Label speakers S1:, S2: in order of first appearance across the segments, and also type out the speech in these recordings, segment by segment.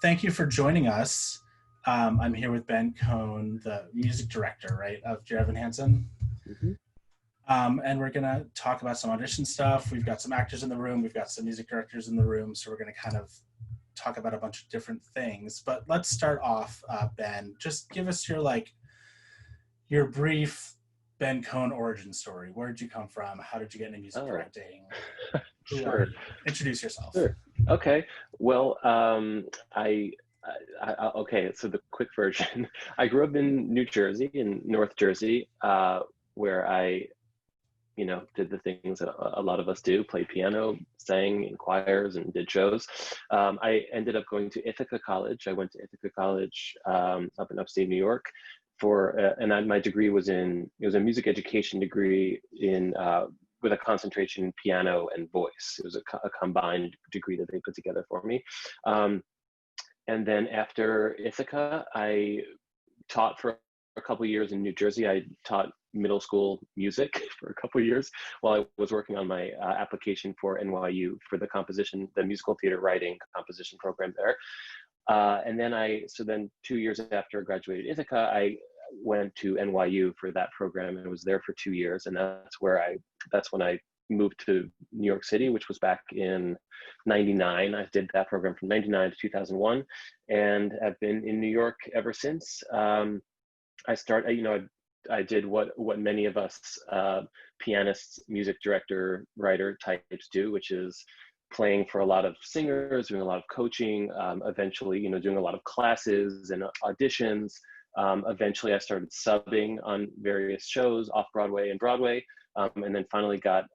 S1: Thank you for joining us. I'm here with Ben Cohn, the music director, right, of Dear Evan Hansen.
S2: Mm-hmm.
S1: And we're gonna talk about some audition stuff. We've got some actors in the room, we've got some music directors in the room, so we're gonna kind of talk about a bunch of different things. But let's start off, Ben. Just give us your brief Ben Cohn origin story. Where did you come from? How did you get into music directing? Who are you? Introduce yourself.
S2: Sure. Okay. Well, okay. So the quick version. I grew up in New Jersey, in North Jersey, where I, did the things that a lot of us do: played piano, sang in choirs, and did shows. I ended up going to Ithaca College. I went to Ithaca College up in upstate New York my degree was it was a music education degree with a concentration in piano and voice. It was a combined degree that they put together for me. And then after Ithaca, I taught for a couple of years in New Jersey. I taught middle school music for a couple of years while I was working on my application for NYU for the musical theater writing composition program there. And then 2 years after I graduated Ithaca, I went to NYU for that program and was there for 2 years. And that's when I moved to New York City, which was back in 99. I did that program from 99 to 2001 and have been in New York ever since. I did what many of us pianists, music director, writer types do, which is playing for a lot of singers, doing a lot of coaching, eventually, doing a lot of classes and auditions. Eventually I started subbing on various shows off Broadway and Broadway, and then finally got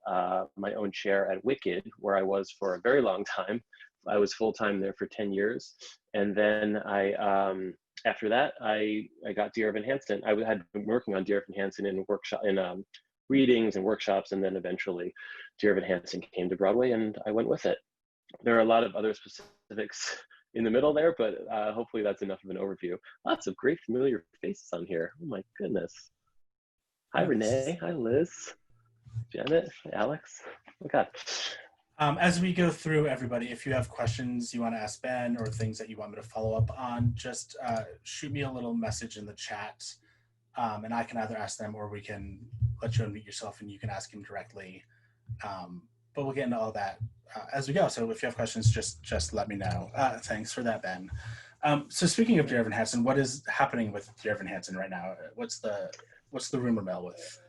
S2: my own chair at Wicked, where I was for a very long time. I was full-time there for 10 years. And then after that, I got Dear Evan Hansen. I had been working on Dear Evan Hansen in readings and workshops, and then eventually Dear Evan Hansen came to Broadway and I went with it. There are a lot of other specifics in the middle there, but hopefully that's enough of an overview. Lots of great familiar faces on here. Oh my goodness. Hi, Renee. Hi, Liz. Janet, Alex. Oh God.
S1: As we go through, everybody, if you have questions you want to ask Ben or things that you want me to follow up on, just shoot me a little message in the chat, and I can either ask them or we can let you unmute yourself and you can ask him directly. But we'll get into all that as we go. So if you have questions, just let me know. Thanks for that, Ben. So speaking of Dear Evan Hansen, what is happening with Dear Evan Hansen right now? What's the rumor mill with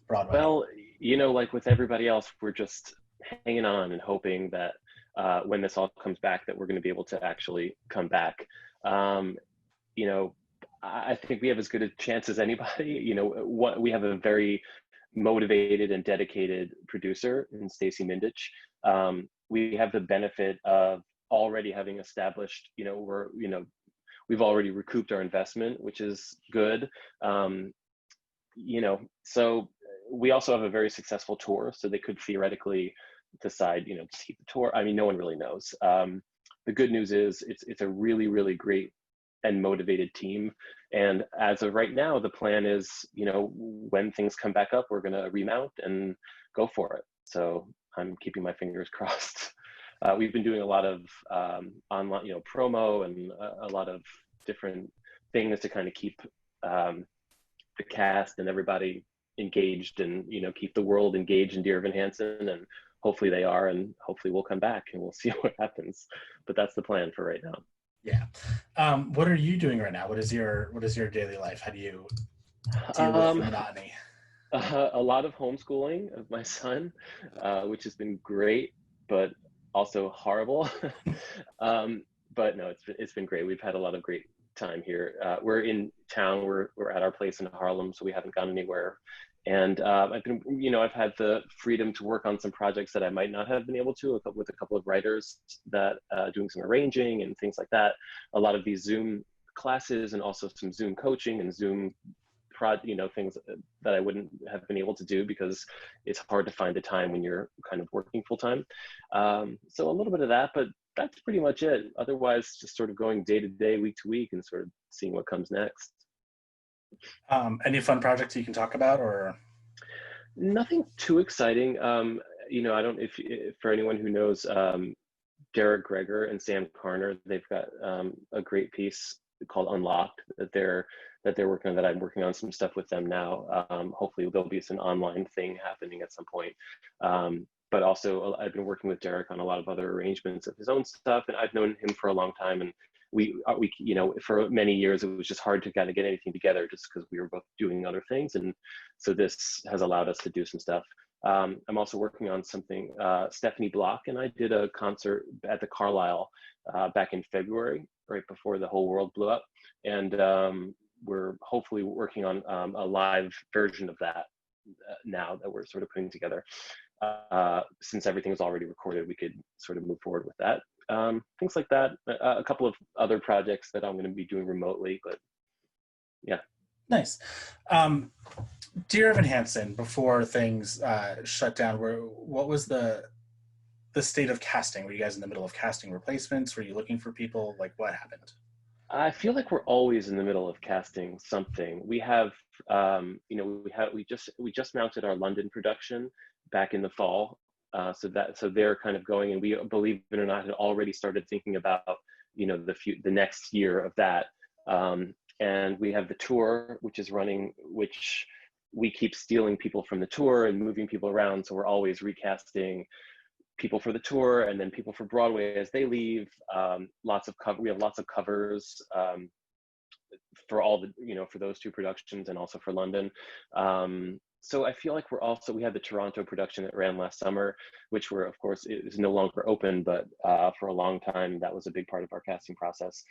S1: Broadway?
S2: Well, like with everybody else, we're just hanging on and hoping that when this all comes back, that we're going to be able to actually come back. I think we have as good a chance as anybody. We have a very motivated and dedicated producer in Stacy Mindich. We have the benefit of already having established, we've already recouped our investment, which is good. So we also have a very successful tour, so they could theoretically decide, to keep the tour. I mean, no one really knows. The good news is it's a really, really great and motivated team. And as of right now, the plan is, when things come back up, we're going to remount and go for it. So I'm keeping my fingers crossed. We've been doing a lot of online, promo and a lot of different things to kind of keep the cast and everybody engaged and, keep the world engaged in Dear Evan Hansen. And hopefully they are, and hopefully we'll come back and we'll see what happens. But that's the plan for right now.
S1: Yeah. What are you doing right now? What is your daily life? How do you deal with the monotony?
S2: A lot of homeschooling of my son, which has been great, but also horrible. But no, it's been great. We've had a lot of great time here. We're in town. We're at our place in Harlem, so we haven't gone anywhere. And I've had the freedom to work on some projects that I might not have been able to with a couple of writers that doing some arranging and things like that. A lot of these Zoom classes and also some Zoom coaching and Zoom things that I wouldn't have been able to do because it's hard to find the time when you're kind of working full time. So a little bit of that, but that's pretty much it. Otherwise, just sort of going day to day, week to week, and sort of seeing what comes next.
S1: Any fun projects you can talk about, or?
S2: Nothing too exciting. I don't, if for anyone who knows, Derek Greger and Sam Carner, they've got a great piece called Unlocked that they're working on, that I'm working on some stuff with them now. Hopefully there'll be some online thing happening at some point. But also I've been working with Derek on a lot of other arrangements of his own stuff, and I've known him for a long time, and for many years it was just hard to kind of get anything together just because we were both doing other things, and so this has allowed us to do some stuff. I'm also working on something. Stephanie Block and I did a concert at the Carlisle back in February, right before the whole world blew up, and we're hopefully working on a live version of that now that we're sort of putting together. Since everything is already recorded, we could sort of move forward with that. Things like that. A couple of other projects that I'm going to be doing remotely, but yeah.
S1: Nice. Dear Evan Hansen, before things shut down, what was the state of casting? Were you guys in the middle of casting replacements? Were you looking for people? Like, what happened?
S2: I feel like we're always in the middle of casting something. We have, we just mounted our London production back in the fall, so they're kind of going, and we, believe it or not, had already started thinking about the next year of that. And we have the tour, which is running, which we keep stealing people from the tour and moving people around, so we're always recasting people for the tour and then people for Broadway as they leave. We have lots of covers for all the, for those two productions and also for London. So I feel like we had the Toronto production that ran last summer, which of course, is no longer open, but for a long time, that was a big part of our casting process.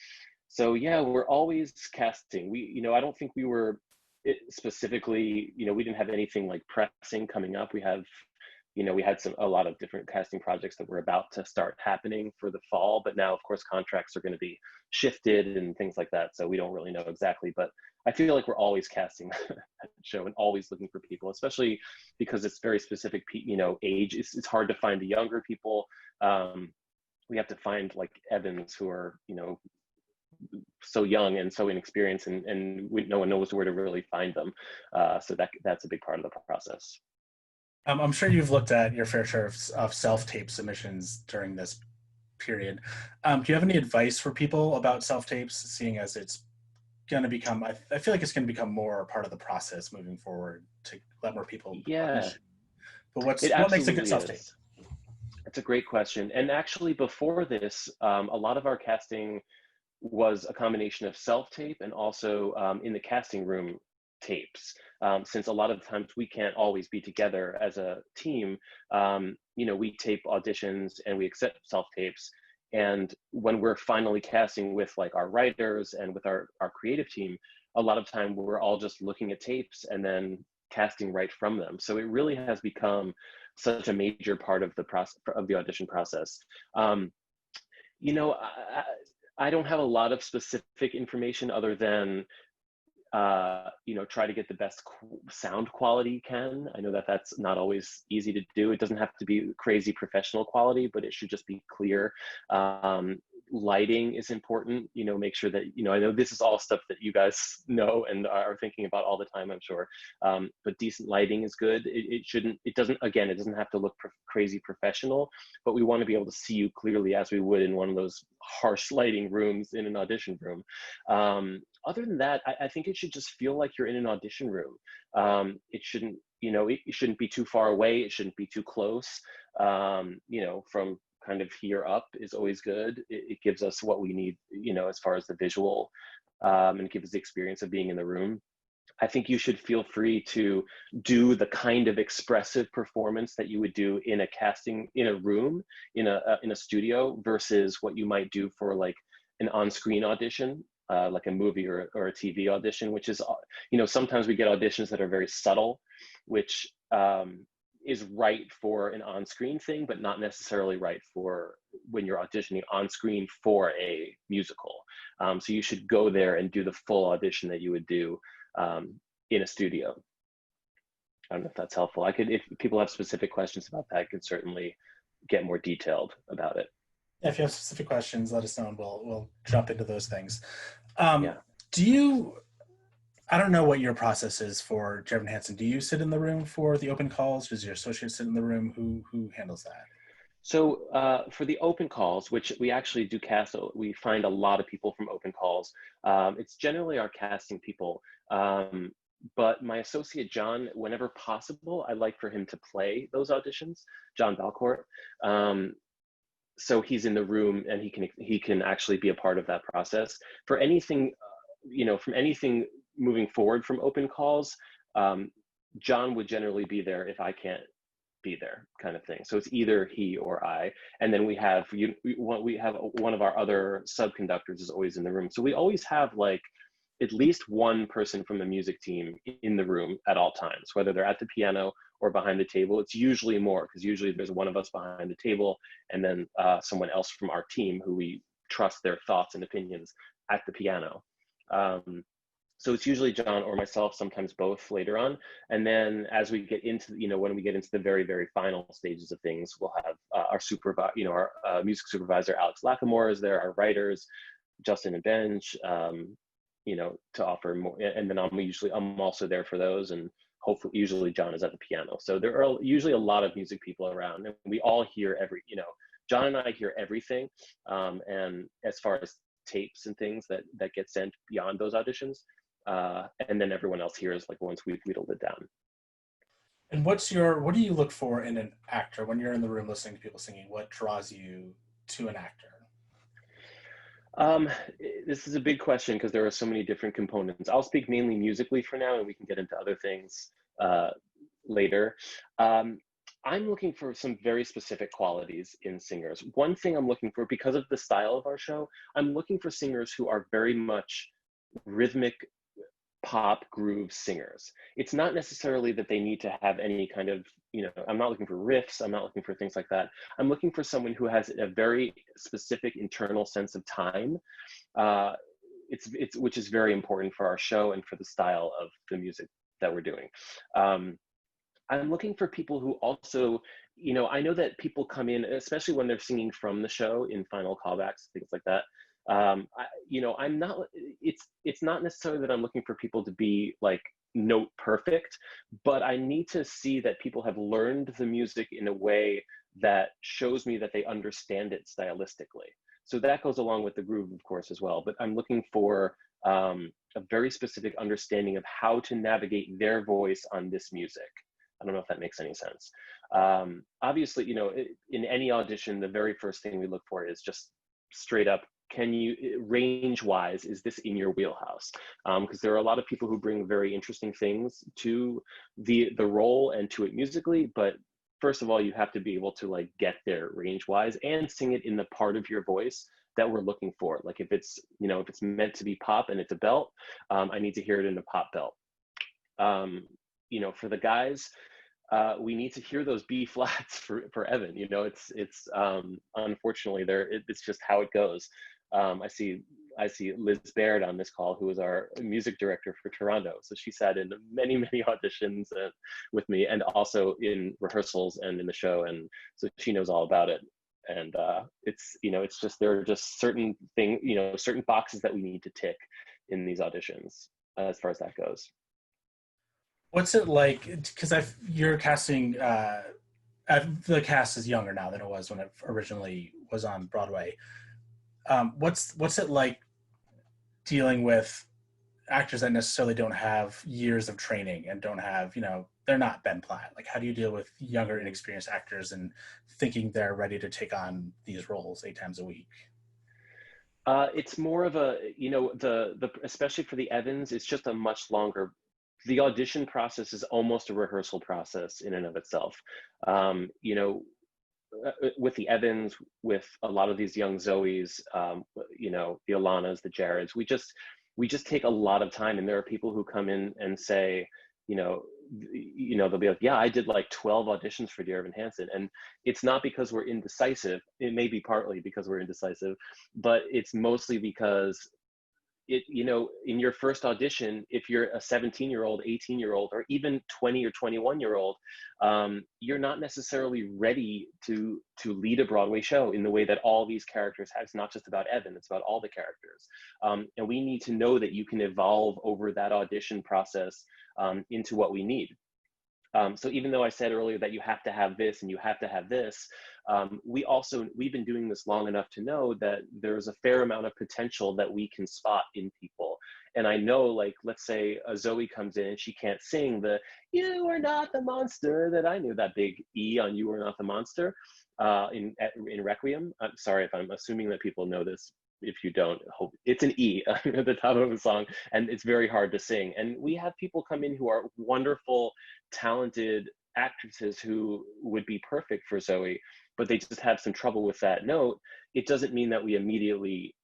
S2: So yeah, we're always casting. I don't think we were specifically, we didn't have anything like pressing coming up. We had a lot of different casting projects that were about to start happening for the fall, but now of course contracts are going to be shifted and things like that. So we don't really know exactly, but I feel like we're always casting that show and always looking for people, especially because it's very specific, age. It's hard to find the younger people. We have to find like Evans who are, so young and so inexperienced, and no one knows where to really find them. So that's a big part of the process.
S1: I'm sure you've looked at your fair share of self-tape submissions during this period. Do you have any advice for people about self-tapes, seeing as it's going to become, I feel like it's going to become more part of the process moving forward to let more people
S2: Yeah,
S1: But
S2: it
S1: what makes a good
S2: absolutely
S1: self-tape?
S2: is. It's a great question. And actually before this, a lot of our casting was a combination of self-tape and also in the casting room tapes. Since a lot of times we can't always be together as a team, we tape auditions and we accept self-tapes. And when we're finally casting with like our writers and with our creative team, a lot of time we're all just looking at tapes and then casting right from them. So it really has become such a major part of the process, of the audition process. You know, I don't have a lot of specific information other than try to get the best sound quality you can. I know that that's not always easy to do. It doesn't have to be crazy professional quality, but it should just be clear. Lighting is important. Make sure that, I know this is all stuff that you guys know and are thinking about all the time, I'm sure. But decent lighting is good. It doesn't have to look crazy professional, but we want to be able to see you clearly as we would in one of those harsh lighting rooms in an audition room. Other than that, I think it should just feel like you're in an audition room. It shouldn't, it shouldn't be too far away. It shouldn't be too close. From kind of here up is always good. It gives us what we need, as far as the visual, and gives the experience of being in the room. I think you should feel free to do the kind of expressive performance that you would do in a casting, in a room, in a studio, versus what you might do for like an on-screen audition, like a movie or a TV audition, which is, sometimes we get auditions that are very subtle, which is right for an on-screen thing, but not necessarily right for when you're auditioning on screen for a musical. So you should go there and do the full audition that you would do in a studio. I don't know if that's helpful. If people have specific questions about that, I could certainly get more detailed about it.
S1: Yeah, if you have specific questions, let us know and we'll jump into those things.
S2: Yeah.
S1: Do you, I don't know what your process is for Jevin Hansen. Do you sit in the room for the open calls? Does your associate sit in the room? Who handles that?
S2: So for the open calls, which we actually do cast, we find a lot of people from open calls. It's generally our casting people. But my associate John, whenever possible, I like for him to play those auditions, John Balcourt. So he's in the room and he can actually be a part of that process. For anything, from anything moving forward from open calls, John would generally be there if I can't be there, kind of thing. So it's either he or I. And then we have one of our other subconductors is always in the room. So we always have like at least one person from the music team in the room at all times, whether they're at the piano or behind the table. It's usually more, because usually there's one of us behind the table and then someone else from our team who we trust their thoughts and opinions at the piano. So it's usually John or myself, sometimes both later on. And then as we get into, when we get into the very, very final stages of things, we'll have our music supervisor, Alex Lackamore, is there, our writers, Justin and Benj, to offer more. And then I'm also there for those. And hopefully, usually John is at the piano. So there are usually a lot of music people around, and we all hear John and I hear everything. And as far as tapes and things that get sent beyond those auditions, and then everyone else hears like once we've whittled it down.
S1: And what do you look for in an actor when you're in the room listening to people singing? What draws you to an actor?
S2: This is a big question because there are so many different components. I'll speak mainly musically for now, and we can get into other things later. I'm looking for some very specific qualities in singers. One thing I'm looking for, because of the style of our show, I'm looking for singers who are very much rhythmic pop groove singers. It's not necessarily that they need to have any kind of, I'm not looking for riffs. I'm not looking for things like that. I'm looking for someone who has a very specific internal sense of time. Which is very important for our show and for the style of the music that we're doing. I'm looking for people who also, I know that people come in, especially when they're singing from the show in final callbacks, things like that. I'm not, it's not necessarily that I'm looking for people to be like note perfect, but I need to see that people have learned the music in a way that shows me that they understand it stylistically. So that goes along with the groove, of course, as well. But I'm looking for a very specific understanding of how to navigate their voice on this music. I don't know if that makes any sense. Obviously, in any audition, the very first thing we look for is just straight up, can you, range-wise, is this in your wheelhouse? Because there are a lot of people who bring very interesting things to the role and to it musically, but first of all, you have to be able to like get there range-wise and sing it in the part of your voice that we're looking for. Like if it's meant to be pop and it's a belt, I need to hear it in a pop belt. For the guys, we need to hear those B flats for Evan. It's unfortunately it's just how it goes. I see Liz Baird on this call, who is our music director for Toronto. So she sat in many, many auditions with me, and also in rehearsals and in the show. And so she knows all about it. And it's just, there are just certain certain boxes that we need to tick in these auditions as far as that goes.
S1: What's it like? Because you're casting, the cast is younger now than it was when it originally was on Broadway. What's it like dealing with actors that necessarily don't have years of training and don't have, they're not Ben Platt? Like, how do you deal with younger, inexperienced actors and thinking they're ready to take on these roles 8 times a week?
S2: It's more of a, especially for the Evans, it's just a much longer. The audition process is almost a rehearsal process in and of itself. With the Evans, with a lot of these young Zoes, the Alanas, the Jareds, we just take a lot of time. And there are people who come in and say, they'll be like, yeah, I did like 12 auditions for Dear Evan Hansen. And it's not because we're indecisive. It may be partly because we're indecisive, but it's mostly because you know, in your first audition, if you're a 17-year-old, 18-year-old, or even 20 or 21-year-old, you're not necessarily ready to lead a Broadway show in the way that all these characters have. It's not just about Evan, it's about all the characters. And we need to know that you can evolve over that audition process into what we need. So even though I said earlier that you have to have this and you have to have this, we've been doing this long enough to know that there's a fair amount of potential that we can spot in people. And I know, like, let's say Zoe comes in and she can't sing the "You are not the monster" that I knew, that big E on "You are not the monster" in Requiem. I'm sorry if I'm assuming that people know this. If you don't, hope it's an E at the top of a song, and it's very hard to sing. And we have people come in who are wonderful, talented actresses who would be perfect for Zoe, but they just have some trouble with that note. It doesn't mean that we immediately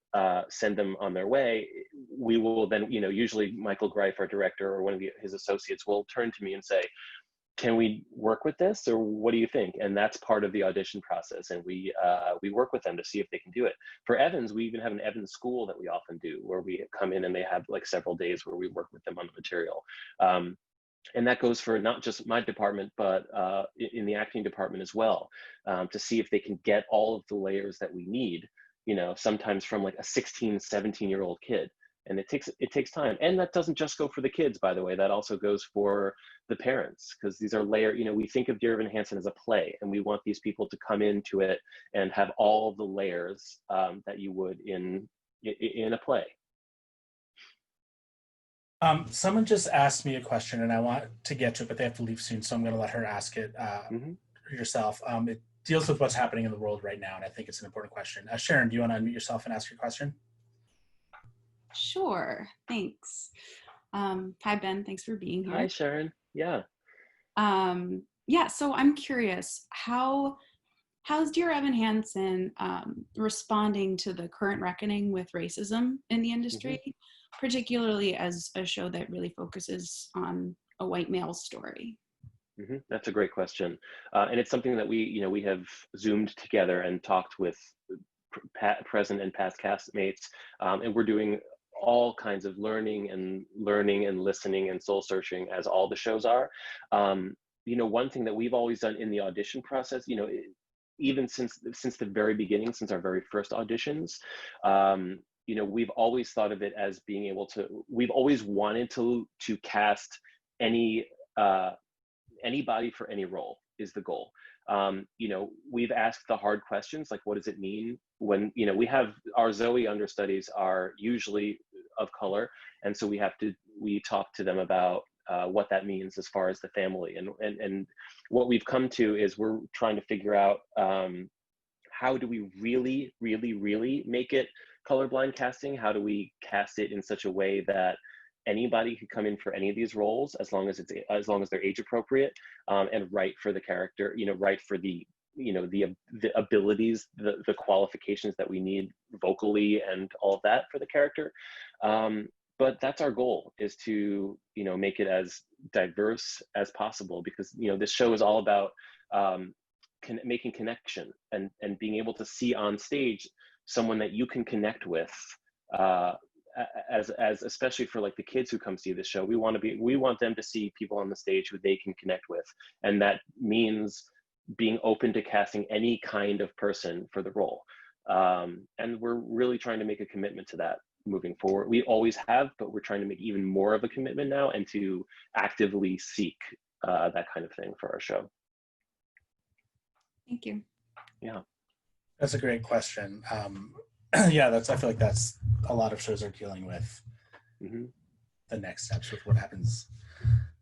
S2: send them on their way. We will then, you know, usually Michael Greif, our director, or one of his associates will turn to me and say, can we work with this, or what do you think? And that's part of the audition process, and we work with them to see if they can do it. For Evans, we even have an Evans school that we often do, where we come in and they have like several days where we work with them on the material. And that goes for not just my department, but in the acting department as well, to see if they can get all of the layers that we need, you know, sometimes from like a 16, 17-year-old kid. And it takes time. And that doesn't just go for the kids, by the way. That also goes for the parents, because these are you know, we think of Dear Evan Hansen as a play, and we want these people to come into it and have all the layers that you would in a play.
S1: Someone just asked me a question, and I want to get to it, but they have to leave soon, so I'm going to let her ask it yourself. It deals with what's happening in the world right now, and I think it's an important question. Sharon, do you want to unmute yourself and ask your question?
S3: Sure, thanks. Hi, Ben, thanks for being here.
S2: Hi, Sharon. Yeah.
S3: Yeah, so I'm curious, how's Dear Evan Hansen responding to the current reckoning with racism in the industry, particularly as a show that really focuses on a white male story?
S2: That's a great question. And it's something that we have Zoomed together and talked with present and past castmates, and we're doing all kinds of learning and listening and soul searching, as all the shows are. You know, one thing that we've always done in the audition process, you know, even since the very beginning, since our very first auditions, you know, we've always thought of it as being able to, we've always wanted to cast anybody for any role is the goal. You know, we've asked the hard questions, like, what does it mean when, you know, we have our Zoe understudies are usually of color, and so we talk to them about what that means as far as the family, and what we've come to is we're trying to figure out how do we really make it colorblind casting? How do we cast it in such a way that anybody could come in for any of these roles, as long as they're age appropriate, and right for the character, you know, right for the, you know, the abilities, the qualifications that we need vocally and all of that for the character. But that's our goal, is to, you know, make it as diverse as possible, because, you know, this show is all about making connection and being able to see on stage someone that you can connect with, as especially for like the kids who come see the show. We want them to see people on the stage who they can connect with, and that means being open to casting any kind of person for the role. And we're really trying to make a commitment to that moving forward. We always have, but we're trying to make even more of a commitment now, and to actively seek that kind of thing for our show.
S3: Thank you.
S2: Yeah.
S1: That's a great question. Yeah, I feel like that's a lot of shows are dealing with the next steps with what happens.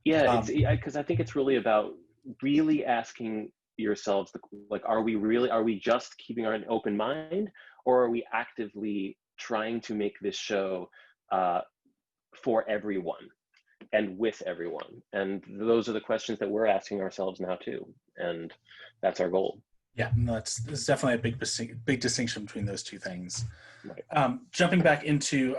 S2: Yeah, because I think it's really about really asking yourselves, like, are we just keeping an open mind, or are we actively trying to make this show for everyone and with everyone? And those are the questions that we're asking ourselves now too, and that's our goal.
S1: Yeah, no, it's definitely a big distinction between those two things.
S2: Right.
S1: Jumping back into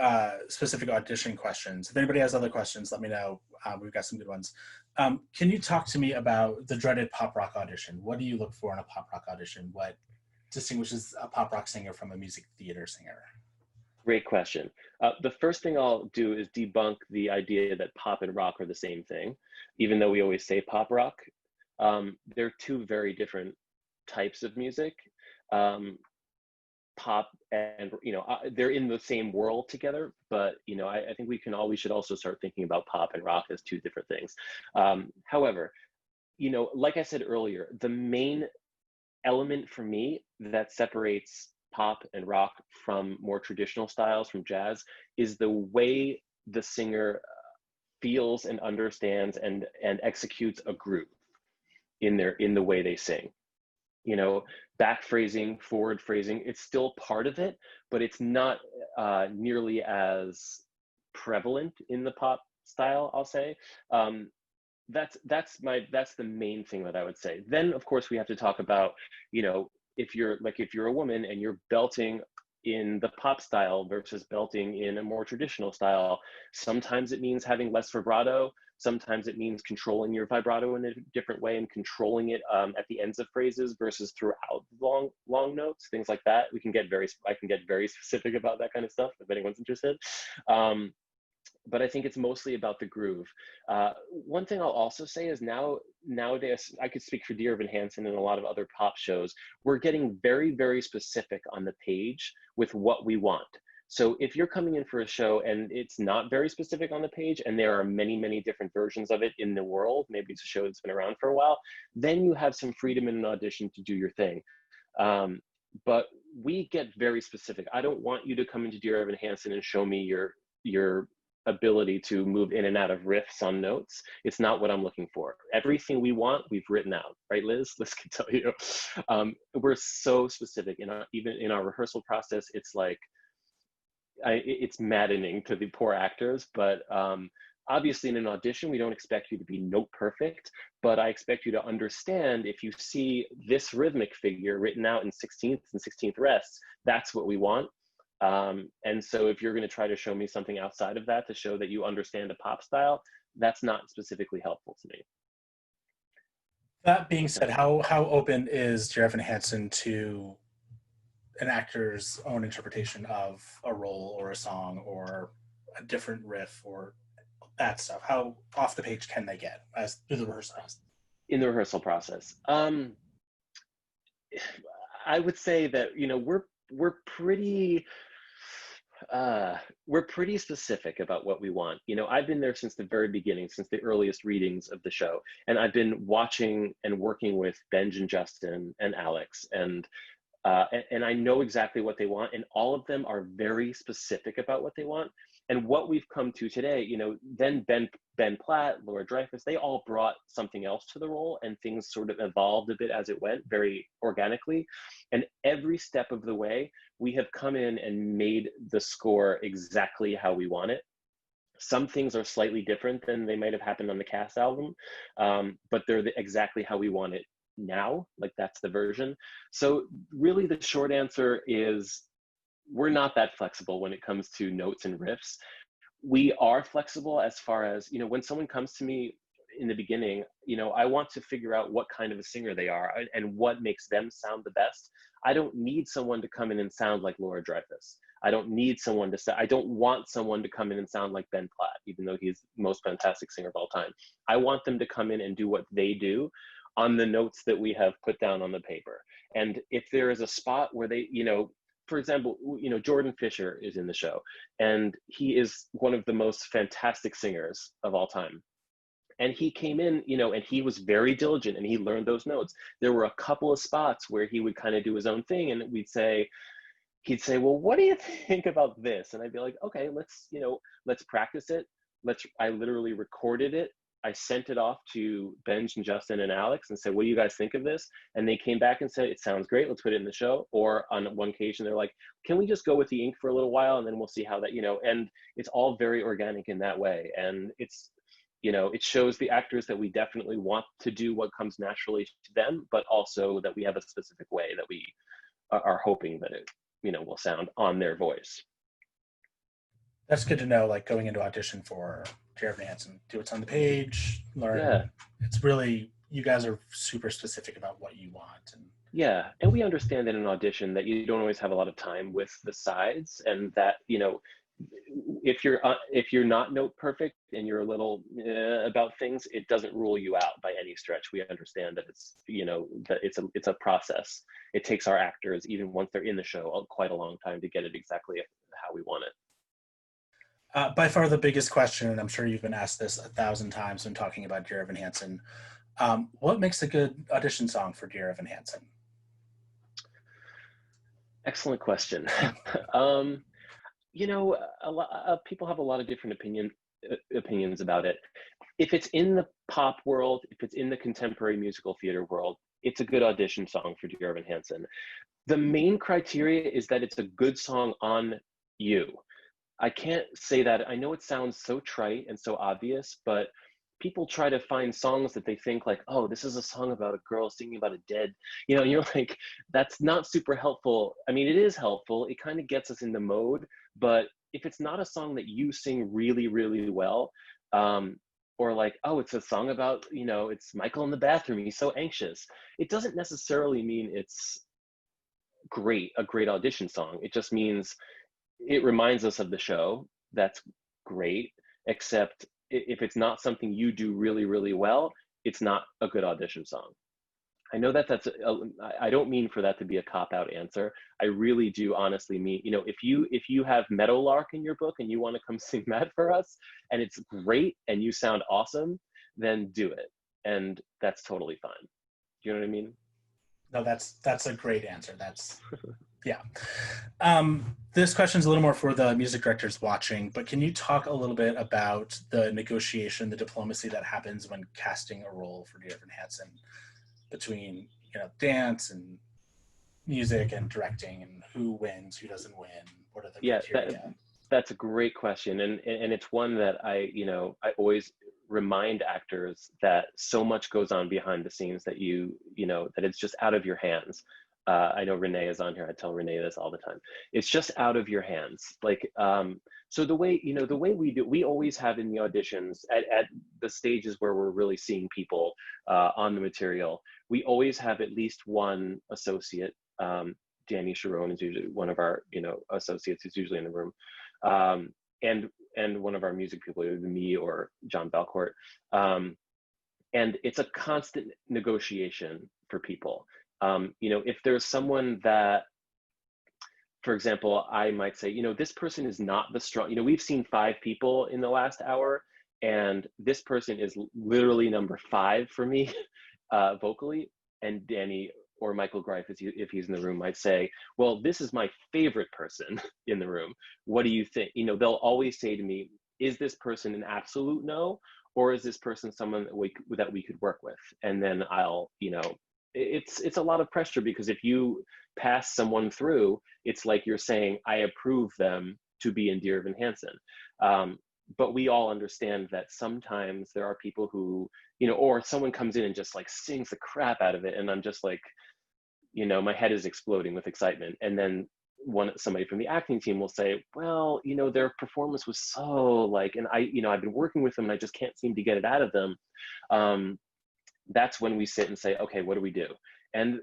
S1: specific audition questions. If anybody has other questions, let me know. We've got some good ones. Can you talk to me about the dreaded pop rock audition? What do you look for in a pop rock audition? What distinguishes a pop rock singer from a music theater singer?
S2: Great question. The first thing I'll do is debunk the idea that pop and rock are the same thing, even though we always say pop rock. They're two very different types of music. Pop and, they're in the same world together, but, I think we should also start thinking about pop and rock as two different things. However, like I said earlier, the main element for me that separates pop and rock from more traditional styles, from jazz, is the way the singer feels and understands and executes a groove in the way they sing. Back phrasing, forward phrasing, it's still part of it, but it's not nearly as prevalent in the pop style, I'll say. That's the main thing that I would say. Then of course we have to talk about, if you're a woman and you're belting in the pop style versus belting in a more traditional style, sometimes it means having less vibrato. Sometimes it means controlling your vibrato in a different way and controlling it at the ends of phrases versus throughout long notes, things like that. I can get very specific about that kind of stuff if anyone's interested. But I think it's mostly about the groove. One thing I'll also say is nowadays, I could speak for Dear Evan Hansen and a lot of other pop shows, we're getting very, very specific on the page with what we want. So if you're coming in for a show and it's not very specific on the page, and there are many, many different versions of it in the world, maybe it's a show that's been around for a while, then you have some freedom in an audition to do your thing. But we get very specific. I don't want you to come into Dear Evan Hansen and show me your ability to move in and out of riffs on notes. It's not what I'm looking for. Everything we want, we've written out, right, Liz? Liz can tell you. We're so specific. Even in our rehearsal process, it's like, it's maddening to the poor actors, but obviously in an audition, we don't expect you to be note perfect, but I expect you to understand if you see this rhythmic figure written out in 16th and 16th rests, that's what we want. And so if you're going to try to show me something outside of that to show that you understand a pop style, that's not specifically helpful to me.
S1: That being said, how open is Dear Evan Hansen to an actor's own interpretation of a role or a song or a different riff or that stuff? How off the page can they get as through the rehearsal process?
S2: In the rehearsal process, I would say that we're pretty specific about what we want. I've been there since the very beginning, since the earliest readings of the show, and I've been watching and working with Benj and Justin and Alex, and I know exactly what they want, and all of them are very specific about what they want. And what we've come to today, then Ben Platt, Laura Dreyfus, they all brought something else to the role, and things sort of evolved a bit as it went, very organically. And every step of the way, we have come in and made the score exactly how we want it. Some things are slightly different than they might have happened on the cast album, but they're exactly how we want it now. Like, that's the version. So really the short answer is we're not that flexible when it comes to notes and riffs. We are flexible as far as, when someone comes to me in the beginning, I want to figure out what kind of a singer they are and what makes them sound the best. I don't need someone to come in and sound like Laura Dreyfus. I don't want someone to come in and sound like Ben Platt, even though he's the most fantastic singer of all time. I want them to come in and do what they do on the notes that we have put down on the paper. And if there is a spot where they, for example, Jordan Fisher is in the show, and he is one of the most fantastic singers of all time. And he came in, and he was very diligent, and he learned those notes. There were a couple of spots where he would kind of do his own thing, and he'd say, well, what do you think about this? And I'd be like, okay, let's practice it. I literally recorded it. I sent it off to Benj and Justin and Alex and said, what do you guys think of this? And they came back and said, it sounds great, let's put it in the show. Or on one occasion, they're like, can we just go with the ink for a little while and then we'll see how that, and it's all very organic in that way. And it's, it shows the actors that we definitely want to do what comes naturally to them, but also that we have a specific way that we are hoping that it, will sound on their voice.
S1: That's good to know, like going into audition for Dear Evan Hansen, do what's on the page, learn.
S2: Yeah.
S1: It's really, you guys are super specific about what you want. And
S2: Yeah, and we understand in an audition that you don't always have a lot of time with the sides, and that, you know, if you're not note perfect and you're a little about things, it doesn't rule you out by any stretch. We understand that it's, you know, that it's a process. It takes our actors, even once they're in the show, quite a long time to get it exactly how we want it.
S1: By far the biggest question, and I'm sure you've been asked this 1,000 times when talking about Dear Evan Hansen, what makes a good audition song for Dear Evan Hansen?
S2: Excellent question. You know, a lot people have a lot of different opinions about it. If it's in the pop world, if it's in the contemporary musical theater world, it's a good audition song for Dear Evan Hansen. The main criteria is that it's a good song on you. I can't say that. I know it sounds so trite and so obvious, but people try to find songs that they think like, oh, this is a song about a girl singing about a dead, you know, and you're like, that's not super helpful. I mean, it is helpful. It kind of gets us in the mode, but if it's not a song that you sing really, really well, or like, oh, it's a song about, you know, it's Michael in the bathroom, he's so anxious. It doesn't necessarily mean it's a great audition song. It just means it reminds us of the show. That's great, except if it's not something you do really, really well, it's not a good audition song. I know that I don't mean for that to be a cop-out answer. I really do honestly mean, you know, if you have Meadowlark in your book and you want to come sing that for us and it's great and you sound awesome, then do it. And that's totally fine. Do you know what I mean?
S1: No, that's a great answer. That's, yeah. This question is a little more for the music directors watching, but can you talk a little bit about the negotiation, the diplomacy that happens when casting a role for Dear Evan Hansen between, you know, dance and music and directing, and who wins, who doesn't win, what are the criteria?
S2: That's a great question, and it's one that I always remind actors that so much goes on behind the scenes that you know that it's just out of your hands. I know Renee is on here. I tell Renee this all the time. It's just out of your hands. Like, so the way we do, we always have in the auditions at the stages where we're really seeing people on the material, we always have at least one associate. Danny Sharon is usually one of our, you know, associates who's usually in the room. And one of our music people, either me or John Belcourt. And it's a constant negotiation for people. You know, if there's someone that, for example, I might say, you know, this person is not the strong, you know, we've seen 5 people in the last hour, and this person is literally number 5 for me vocally. And Danny or Michael Greif, if he's in the room, might say, well, this is my favorite person in the room. What do you think? You know, they'll always say to me, is this person an absolute no? Or is this person someone that we could work with? And then I'll, you know, it's a lot of pressure, because if you pass someone through, it's like you're saying, I approve them to be in Dear Evan Hansen. But we all understand that sometimes there are people who, you know, or someone comes in and just like sings the crap out of it, and I'm just like, you know, my head is exploding with excitement. And then somebody from the acting team will say, well, you know, their performance was so like, and I've been working with them and I just can't seem to get it out of them. That's when we sit and say, okay, what do we do? And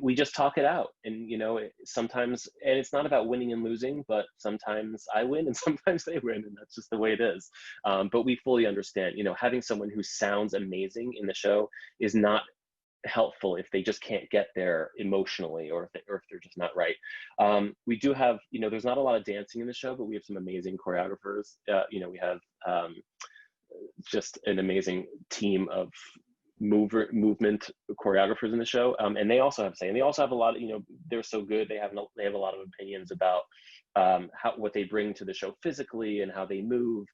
S2: we just talk it out. And, you know, sometimes, and it's not about winning and losing, but sometimes I win and sometimes they win, and that's just the way it is. But we fully understand, you know, having someone who sounds amazing in the show is not helpful if they just can't get there emotionally, or if they're just not right. We do have, you know, there's not a lot of dancing in the show, but we have some amazing choreographers. You know, we have just an amazing team of movement choreographers in the show, and they also have a say, and they also have a lot of, you know, they're so good, they have a lot of opinions about what they bring to the show physically and how they move,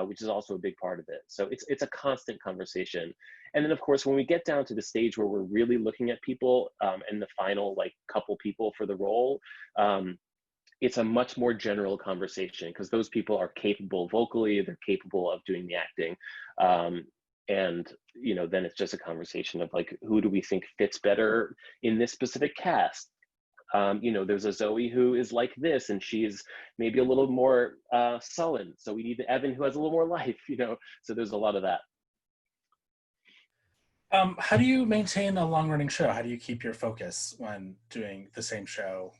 S2: which is also a big part of it. So it's a constant conversation. And then of course, when we get down to the stage where we're really looking at people, and the final like couple people for the role, it's a much more general conversation, because those people are capable vocally, they're capable of doing the acting. And, you know, then it's just a conversation of like, who do we think fits better in this specific cast? You know, there's a Zoe who is like this, and she's maybe a little more sullen. So we need the Evan who has a little more life, you know, so there's a lot of that.
S1: How do you maintain a long-running show? How do you keep your focus when doing the same show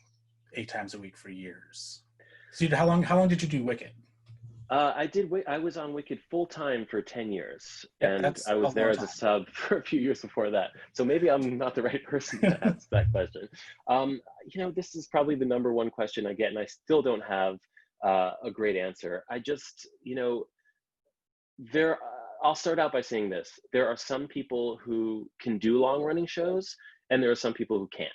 S1: 8 times a week for years? So how long did you do Wicked?
S2: I was on Wicked full time for 10 years,
S1: Yep,
S2: and
S1: that's
S2: I
S1: a
S2: was there
S1: long
S2: as a
S1: time.
S2: sub for a few years before that. So maybe I'm not the right person to ask that question. This is probably the number one question I get, and I still don't have a great answer. I just, there. I'll start out by saying this: there are some people who can do long running shows, and there are some people who can't.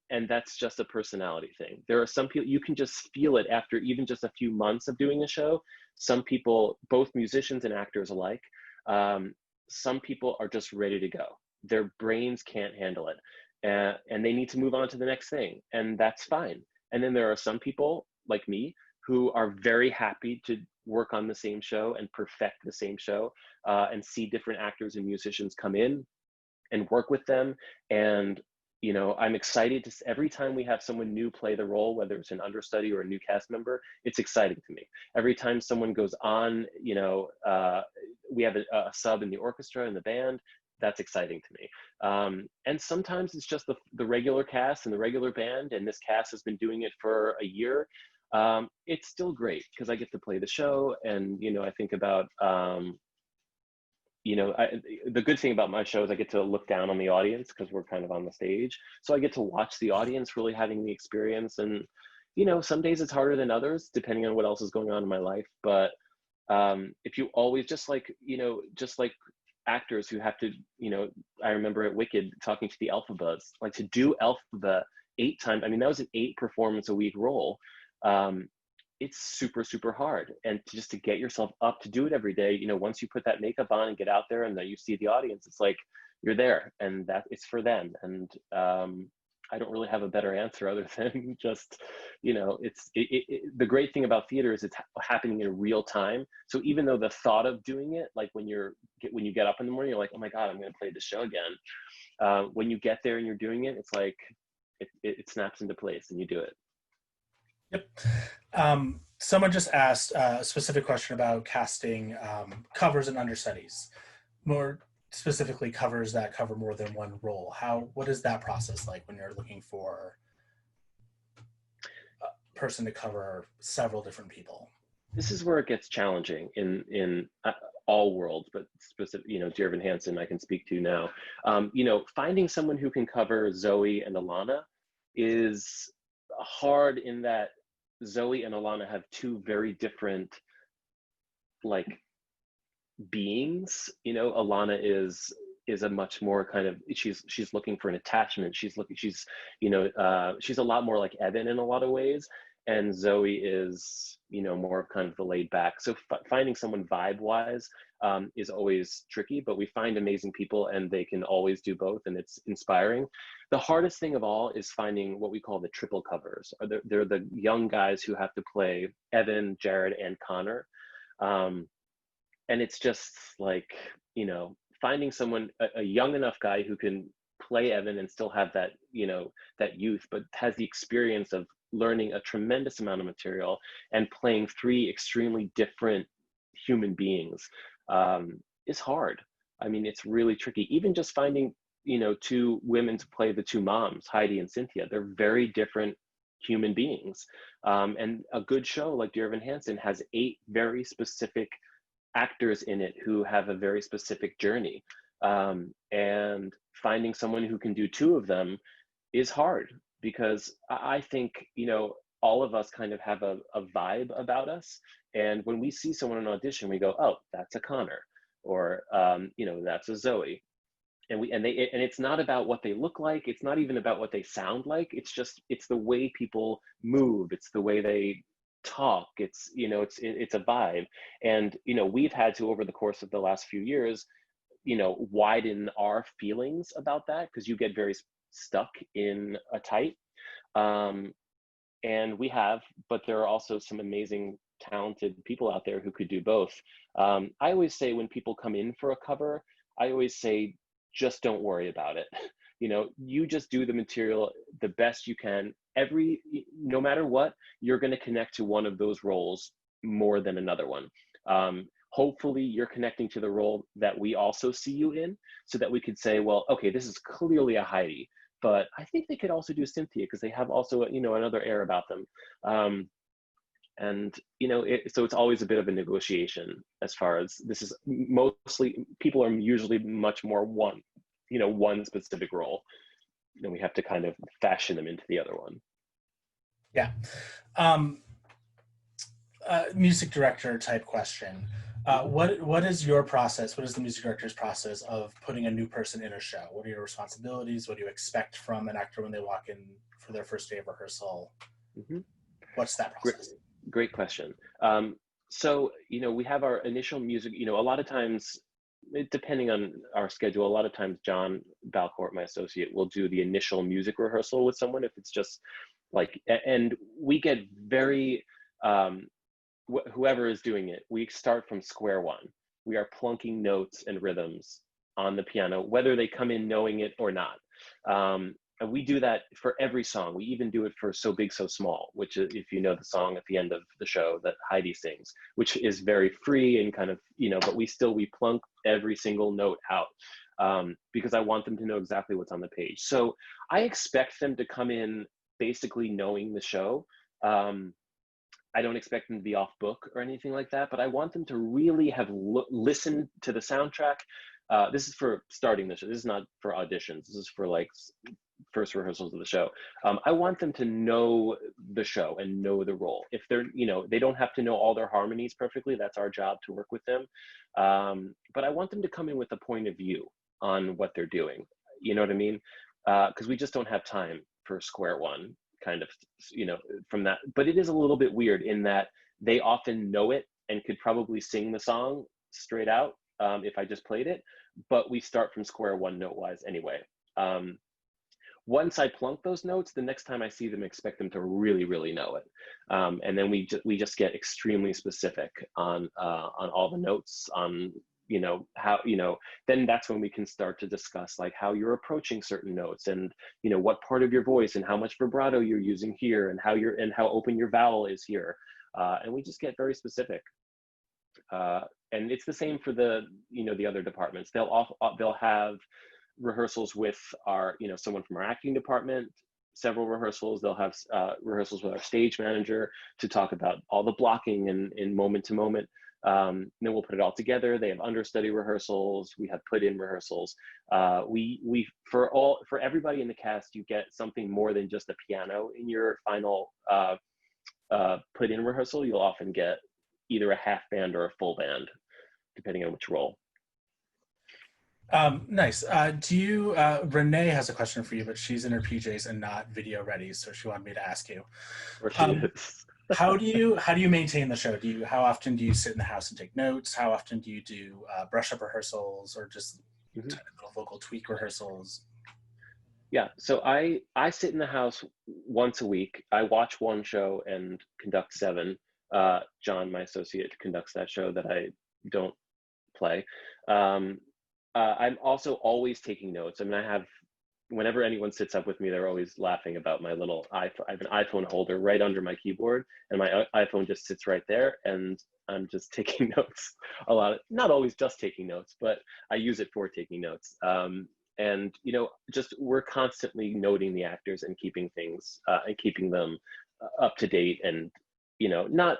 S2: And that's just a personality thing. There are some people you can just feel it after even just a few months of doing a show. Some people, both musicians and actors alike, some people are just ready to go. Their brains can't handle it, and they need to move on to the next thing, and that's fine. And then there are some people like me who are very happy to work on the same show and perfect the same show, and see different actors and musicians come in and work with them. And I'm excited to every time we have someone new play the role, whether it's an understudy or a new cast member. It's exciting to me. Every time someone goes on, we have a sub in the orchestra and the band. That's exciting to me. And sometimes it's just the regular cast and the regular band, and this cast has been doing it for a year. It's still great because I get to play the show, and I think about the good thing about my show is I get to look down on the audience because we're kind of on the stage. So I get to watch the audience really having the experience. And, some days it's harder than others, depending on what else is going on in my life. But if you always, just like actors who have to, I remember at Wicked talking to the Alphabas, like to do Alphaba 8 times. I mean, that was an 8 performance a week role. It's super, super hard. And just to get yourself up to do it every day, once you put that makeup on and get out there and then you see the audience, it's like you're there, and that it's for them. And I don't really have a better answer other than just, the great thing about theater is it's happening in real time. So even though the thought of doing it, like when you get up in the morning, you're like, oh my God, I'm going to play the show again. When you get there and you're doing it, it's like, it snaps into place and you do it.
S1: Yep. Someone just asked a specific question about casting covers and understudies, more specifically covers that cover more than one role. What is that process like when you're looking for a person to cover several different people?
S2: This is where it gets challenging in all worlds, but specific, Dear Evan Hansen, I can speak to now. Finding someone who can cover Zoe and Alana is hard in that Zoe and Alana have two very different beings. Alana is a much more kind of, she's looking for an attachment. She's a lot more like Evan in a lot of ways. And Zoe is, more of kind of the laid back. So finding someone vibe wise is always tricky, but we find amazing people and they can always do both, and it's inspiring. The hardest thing of all is finding what we call the triple covers. They're the young guys who have to play Evan, Jared, and Connor. And it's just like, finding someone, a young enough guy who can play Evan and still have that, that youth, but has the experience of learning a tremendous amount of material and playing three extremely different human beings is hard. I mean, it's really tricky. Even just finding, two women to play the two moms, Heidi and Cynthia, they're very different human beings. And a good show like Dear Evan Hansen has 8 very specific actors in it who have a very specific journey. And finding someone who can do 2 of them is hard, because I think, all of us kind of have a vibe about us. And when we see someone in an audition, we go, oh, that's a Connor, or, that's a Zoe. And it's not about what they look like. It's not even about what they sound like. It's the way people move. It's the way they talk. It's a vibe. And, we've had to, over the course of the last few years, widen our feelings about that, because you get very stuck in a type. And we have, but there are also some amazing, talented people out there who could do both. I always say when people come in for a cover, I always say, just don't worry about it. You just do the material the best you can. No matter what, you're going to connect to one of those roles more than another one. hopefully you're connecting to the role that we also see you in, so that we could say, well, okay, this is clearly a Heidi, but I think they could also do Cynthia because they have also, you know, another air about them. And, you know, so it's always a bit of a negotiation as far as this is mostly, people are usually much more one specific role. And we have to kind of fashion them into the other one.
S1: Yeah. Music director type question. What is your process? What is the music director's process of putting a new person in a show? What are your responsibilities? What do you expect from an actor when they walk in for their first day of rehearsal?
S2: Mm-hmm.
S1: What's that process?
S2: Great question. So, you know, we have our initial music, you know, a lot of times, depending on our schedule, a lot of times John Balcourt, my associate, will do the initial music rehearsal with someone if it's just like, and we get very, whoever is doing it, we start from square one. We are plunking notes and rhythms on the piano, whether they come in knowing it or not. And we do that for every song. We even do it for So Big, So Small, which is, if you know the song at the end of the show that Heidi sings, which is very free and kind of, you know, but we plunk every single note out because I want them to know exactly what's on the page. So I expect them to come in basically knowing the show. I don't expect them to be off book or anything like that, but I want them to really have listened to the soundtrack. This is for starting the show. This is not for auditions. This is for like first rehearsals of the show. I want them to know the show and know the role. If they're, you know, they don't have to know all their harmonies perfectly. That's our job to work with them. But I want them to come in with a point of view on what they're doing. You know what I mean? Because we just don't have time for square one kind of, you know, from that. But it is a little bit weird in that they often know it and could probably sing the song straight out if I just played it. But we start from square one note-wise anyway. Once I plunk those notes, the next time I see them, expect them to really, really know it. And then we just get extremely specific on all the notes, on, you know, how, you know, then that's when we can start to discuss like how you're approaching certain notes and, you know, what part of your voice and how much vibrato you're using here and how open your vowel is here. And we just get very specific. And it's the same for the, you know, the other departments. They'll have rehearsals with our, you know, someone from our acting department, several rehearsals. They'll have rehearsals with our stage manager to talk about all the blocking and moment to moment. Then we'll put it all together. They have understudy rehearsals. We have put in rehearsals. For everybody in the cast, you get something more than just a piano in your final put in rehearsal. You'll often get either a half band or a full band, depending on which role.
S1: Nice. Renee has a question for you, but she's in her PJs and not video ready, so she wanted me to ask you.
S2: Or she is.
S1: How do you maintain the show? How often do you sit in the house and take notes? How often do you do brush up rehearsals or just little vocal tweak rehearsals?
S2: Yeah, so I sit in the house once a week. I watch one show and conduct 7. John, my associate, conducts that show that I don't play. I'm also always taking notes. I mean, whenever anyone sits up with me, they're always laughing about my little iPhone. I have an iPhone holder right under my keyboard, and my iPhone just sits right there, and I'm just taking notes a lot. Not always just taking notes, but I use it for taking notes. And, you know, just we're constantly noting the actors and keeping things and keeping them up to date. And, you know, not,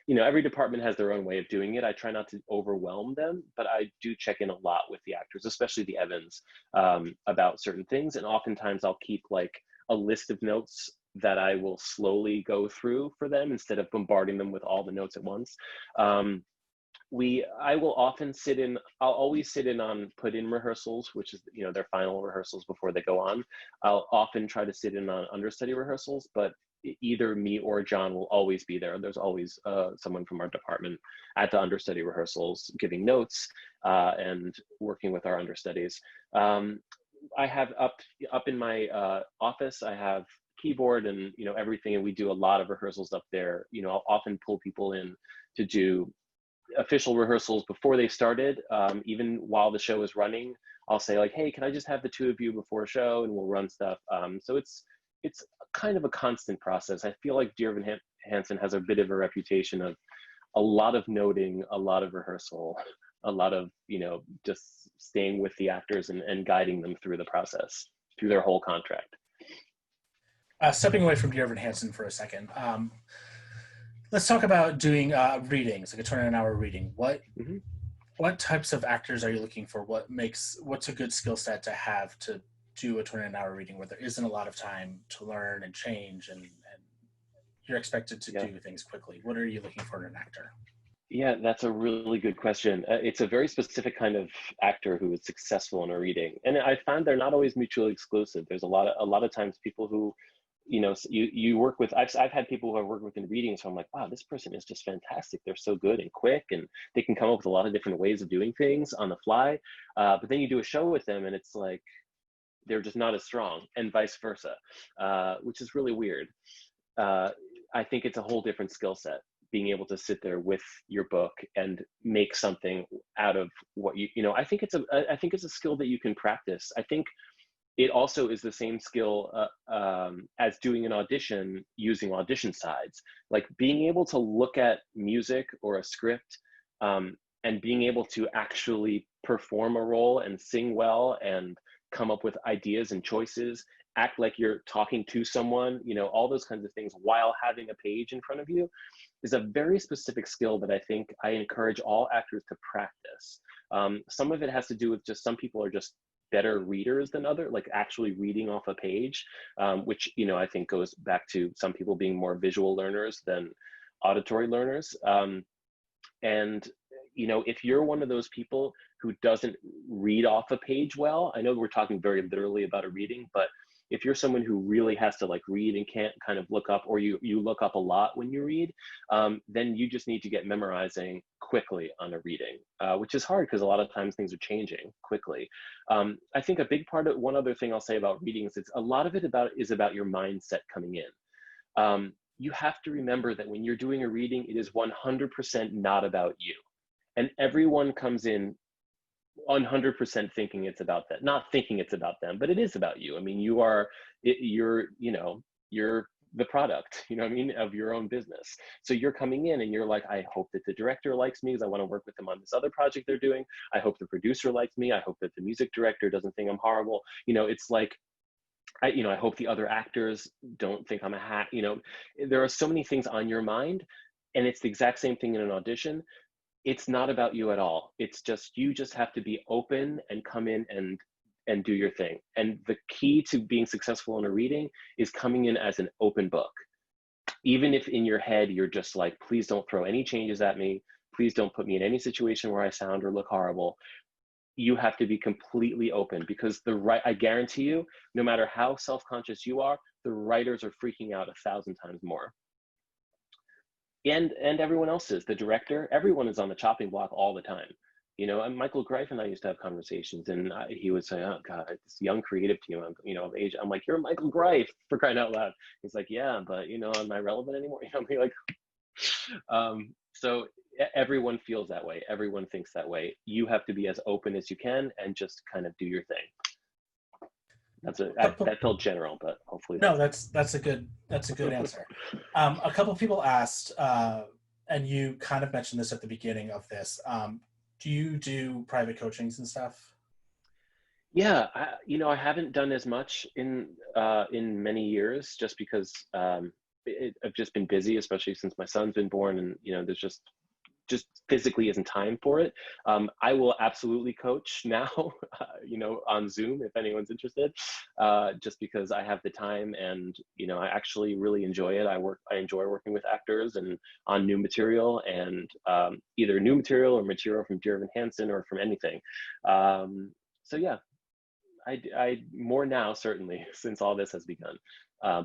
S2: you know, every department has their own way of doing it. I try not to overwhelm them, but I do check in a lot with the actors, especially the Evans, about certain things. And oftentimes I'll keep like a list of notes that I will slowly go through for them instead of bombarding them with all the notes at once. I'll always sit in on put in rehearsals, which is, you know, their final rehearsals before they go on. I'll often try to sit in on understudy rehearsals, but either me or John will always be there. There's always someone from our department at the understudy rehearsals giving notes and working with our understudies. I have up in my office, I have keyboard and, you know, everything, and we do a lot of rehearsals up there. You know, I'll often pull people in to do official rehearsals before they started. Even while the show is running, I'll say like, hey, can I just have the 2 of you before a show, and we'll run stuff. So it's kind of a constant process. I feel like Dear Evan Hansen has a bit of a reputation of a lot of noting, a lot of rehearsal, a lot of, just staying with the actors and guiding them through the process, through their whole contract.
S1: Stepping away from Dear Evan Hansen for a second, let's talk about doing readings, like a 20-hour reading. What types of actors are you looking for? What's a good skill set to have to do a 20-hour reading where there isn't a lot of time to learn and change and you're expected to do things quickly? What are you looking for in an actor?
S2: Yeah, that's a really good question. It's a very specific kind of actor who is successful in a reading, and I find they're not always mutually exclusive. There's a lot of times people who, you work with. I've had people who I've worked with in readings, so I'm like, wow, this person is just fantastic. They're so good and quick, and they can come up with a lot of different ways of doing things on the fly. But then you do a show with them, and it's like they're just not as strong, and vice versa, which is really weird. I think it's a whole different skill set, being able to sit there with your book and make something out of what I think it's a skill that you can practice. I think it also is the same skill as doing an audition using audition sides, like being able to look at music or a script and being able to actually perform a role and sing well and come up with ideas and choices, act like you're talking to someone, all those kinds of things while having a page in front of you is a very specific skill that I think I encourage all actors to practice. Some of it has to do with just some people are just better readers than others, like actually reading off a page, which, I think goes back to some people being more visual learners than auditory learners. And if you're one of those people who doesn't read off a page well, I know we're talking very literally about a reading, but if you're someone who really has to like read and can't kind of look up, or you look up a lot when you read, then you just need to get memorizing quickly on a reading, which is hard because a lot of times things are changing quickly. I think a big part of, one other thing I'll say about readings, it's a lot of it is about your mindset coming in. You have to remember that when you're doing a reading, it is 100% not about you. And everyone comes in 100% thinking it's about them, not thinking it's about them, but it is about you. I mean, you're the product, of your own business. So you're coming in and you're like, I hope that the director likes me because I want to work with them on this other project they're doing. I hope the producer likes me. I hope that the music director doesn't think I'm horrible. It's like, I hope the other actors don't think I'm a hack. There are so many things on your mind, and it's the exact same thing in an audition. It's not about you at all. It's just, you just have to be open and come in and do your thing. And the key to being successful in a reading is coming in as an open book. Even if in your head, you're just like, please don't throw any changes at me. Please don't put me in any situation where I sound or look horrible. You have to be completely open, because I guarantee you, no matter how self-conscious you are, the writers are freaking out 1,000 times more. And everyone else is, the director, everyone is on the chopping block all the time. And Michael Greif and I used to have conversations, and he would say, oh God, this young creative team, of age. I'm like, you're Michael Greif, for crying out loud. He's like, yeah, but am I relevant anymore? So everyone feels that way. Everyone thinks that way. You have to be as open as you can and just kind of do your thing. That felt general, but hopefully
S1: that's a good answer. A couple of people asked, and you kind of mentioned this at the beginning of this. Do you do private coachings and stuff?
S2: Yeah, I haven't done as much in many years, just because I've just been busy, especially since my son's been born, and there's just physically isn't time for it. I will absolutely coach now, on Zoom if anyone's interested, just because I have the time, and I actually really enjoy it. I enjoy working with actors and on new material, and either new material or material from Dear Evan Hansen or from anything. So yeah, I more now, certainly, since all this has begun.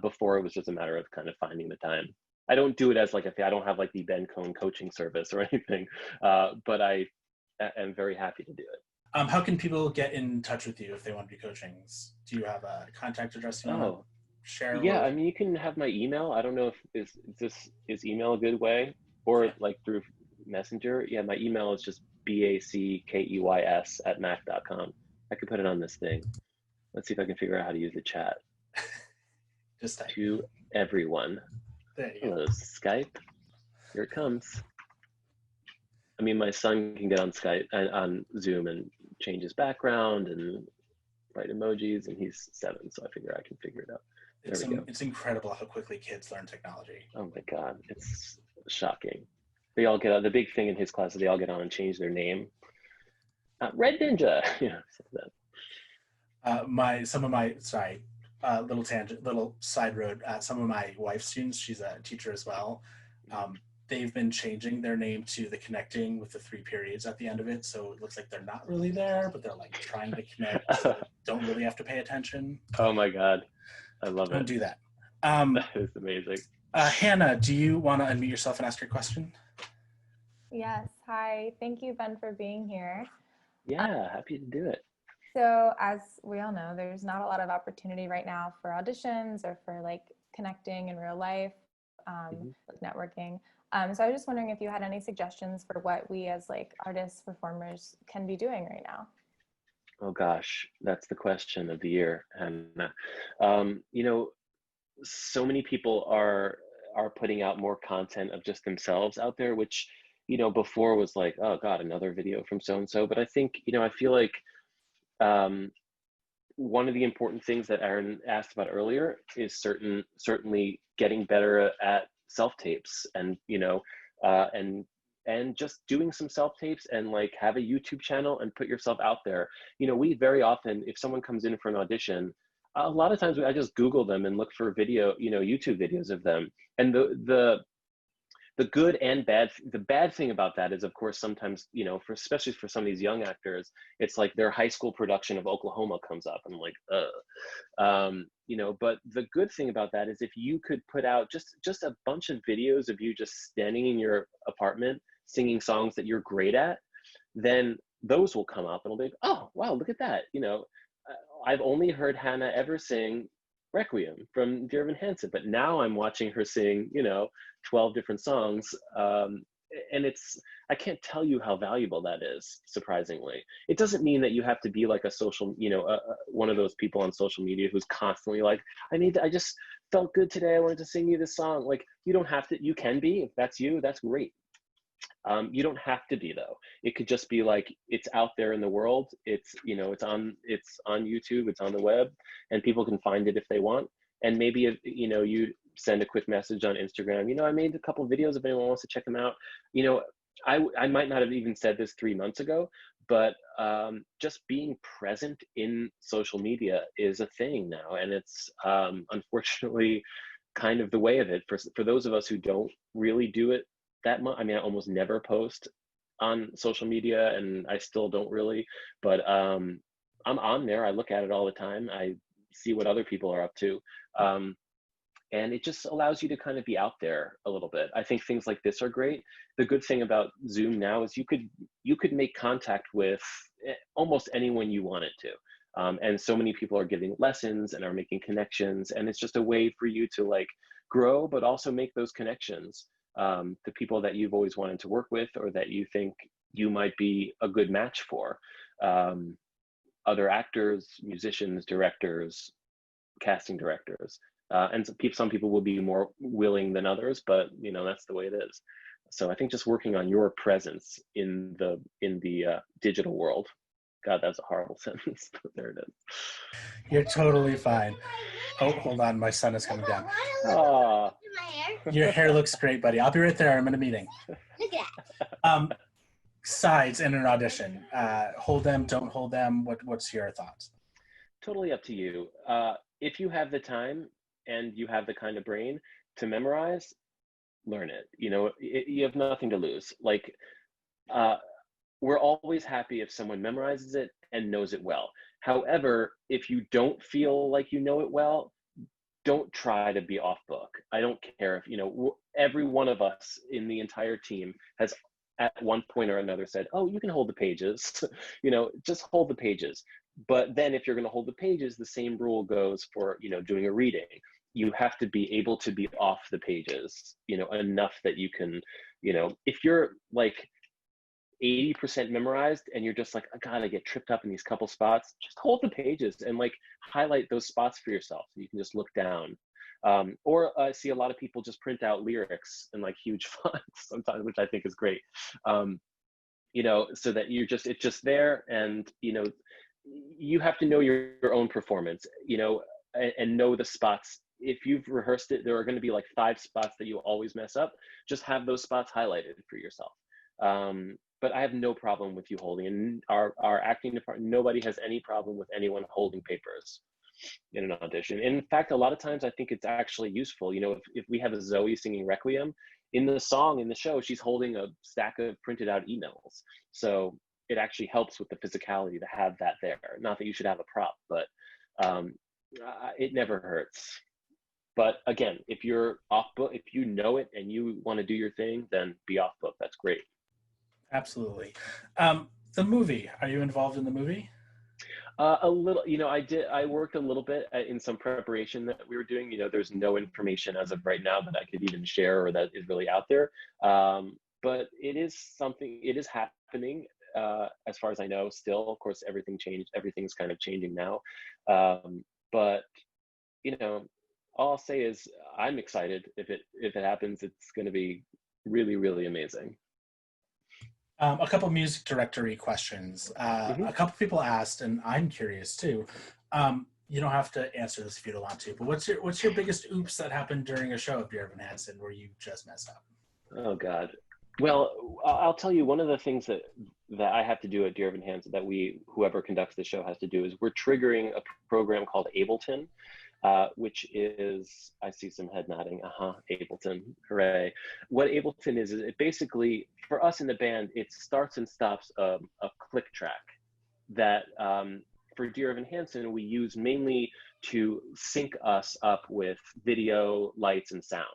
S2: Before, it was just a matter of kind of finding the time. I don't do it as like I don't have like the Ben Cohn coaching service or anything, but I am very happy to do it.
S1: How can people get in touch with you if they want to do coachings? Do you have a contact address you want to share?
S2: Yeah, I mean, you can have my email. I don't know if is email a good way, or like through Messenger. Yeah, my email is just BACKEYS@mac.com. I could put it on this thing. Let's see if I can figure out how to use the chat.
S1: Just type.
S2: To everyone.
S1: There you
S2: Hello,
S1: go.
S2: Skype. Here it comes. I mean, my son can get on Skype and on Zoom and change his background and write emojis, and he's 7, so I figure I can figure it out. There we go.
S1: It's incredible how quickly kids learn technology.
S2: Oh my God, it's shocking. They all get on, the big thing in his class is they all get on and change their name. Red Ninja, yeah,
S1: little tangent, little side road. Some of my wife's students, she's a teacher as well. They've been changing their name to the connecting with the 3 periods at the end of it. So it looks like they're not really there, but they're like trying to connect. So don't really have to pay attention.
S2: Oh my God. I love
S1: Don't
S2: it.
S1: do that.
S2: That is amazing.
S1: Hannah, do you want to unmute yourself and ask your question?
S4: Yes. Hi. Thank you, Ben, for being here.
S2: Yeah, happy to do it.
S4: So as we all know, there's not a lot of opportunity right now for auditions or for like connecting in real life, like networking. So I was just wondering if you had any suggestions for what we as like artists, performers can be doing right now.
S2: Oh gosh, that's the question of the year. And you know, so many people are putting out more content of just themselves out there, which, you know, before was like, oh God, another video from so and so. But I think, you know, I feel like one of the important things that Aaron asked about earlier is certainly getting better at self-tapes, and you know, and just doing some self-tapes, and like have a YouTube channel and put yourself out there. You know, we very often, if someone comes in for an audition, a lot of times I just Google them and look for video, you know, YouTube videos of them. And the good and bad, the bad thing about that is, of course, sometimes, you know, especially for some of these young actors, it's like their high school production of Oklahoma comes up, and I'm like, you know. But the good thing about that is if you could put out just a bunch of videos of you just standing in your apartment singing songs that you're great at, then those will come up and it'll be like, oh wow, look at that. You know, I've only heard Hannah ever sing Requiem from Dear Evan Hansen, but now I'm watching her sing, you know, 12 different songs. And I can't tell you how valuable that is, surprisingly. It doesn't mean that you have to be like a social, you know, one of those people on social media who's constantly like, I just felt good today, I wanted to sing you this song. Like, you don't have to, you can be, if that's you, that's great. You don't have to be, though. It could just be like, it's out there in the world. It's, you know, it's on YouTube, it's on the web, and people can find it if they want. And maybe if, you know, you send a quick message on Instagram, you know, I made a couple of videos if anyone wants to check them out. You know, I might not have even said this 3 months ago, but just being present in social media is a thing now. And it's unfortunately kind of the way of it for those of us who don't really do it that much. I mean, I almost never post on social media, and I still don't really, but I'm on there. I look at it all the time. I see what other people are up to. And it just allows you to kind of be out there a little bit. I think things like this are great. The good thing about Zoom now is you could make contact with almost anyone you wanted to. And so many people are giving lessons and are making connections. And it's just a way for you to like grow, but also make those connections to people that you've always wanted to work with, or that you think you might be a good match for. Other actors, musicians, directors, casting directors. And some people will be more willing than others, but you know, that's the way it is. So I think just working on your presence in the digital world. God, that's a horrible sentence, but there it is.
S1: You're totally fine. Oh, hold on, my son is coming down.
S2: Aww.
S1: Your hair looks great, buddy. I'll be right there. I'm in a meeting.
S5: Look at that.
S1: Sides in an audition. Hold them, don't hold them. What's your thoughts?
S2: Totally up to you. If you have the time and you have the kind of brain to memorize, learn it. You know, you have nothing to lose. Like, we're always happy if someone memorizes it and knows it well. However, if you don't feel like you know it well, don't try to be off book. I don't care if, you know, every one of us in the entire team has at one point or another said, oh, you can hold the pages, you know, just hold the pages. But then if you're going to hold the pages, the same rule goes for, you know, doing a reading. You have to be able to be off the pages, you know, enough that you can, you know, if you're like 80% memorized and you're just like, I gotta get tripped up in these couple spots, just hold the pages and like highlight those spots for yourself so you can just look down. Or I see a lot of people just print out lyrics in like huge fonts sometimes, which I think is great. you know, so that it's just there. And, you know, you have to know your own performance, you know, and know the spots. If you've rehearsed it, there are going to be like 5 spots that you always mess up. Just have those spots highlighted for yourself. But I have no problem with you holding, and our acting department, nobody has any problem with anyone holding papers in an audition. In fact, a lot of times I think it's actually useful. You know, if we have a Zoe singing Requiem, in the song, in the show, she's holding a stack of printed out emails. So it actually helps with the physicality to have that there. Not that you should have a prop, but it never hurts. But again, if you're off book, if you know it and you want to do your thing, then be off book. That's great.
S1: Absolutely. The movie, are you involved in the movie?
S2: A little, you know, I worked a little bit in some preparation that we were doing. You know, there's no information as of right now that I could even share or that is really out there. But it is happening, as far as I know, still. Of course, everything changed. Everything's kind of changing now. But, you know, all I'll say is I'm excited. If it happens, it's going to be really, really amazing.
S1: A couple music directory questions. A couple people asked, and I'm curious too. You don't have to answer this if you don't want to, but what's your biggest oops that happened during a show of Dear Evan Hansen where you just messed up?
S2: Oh God. Well, I'll tell you, one of the things that I have to do at Dear Evan Hansen, that whoever conducts the show has to do, is we're triggering a program called Ableton, which is, I see some head nodding, Ableton, hooray. What Ableton is it basically, for us in the band, it starts and stops a click track that for Dear Evan Hansen, we use mainly to sync us up with video, lights, and sound.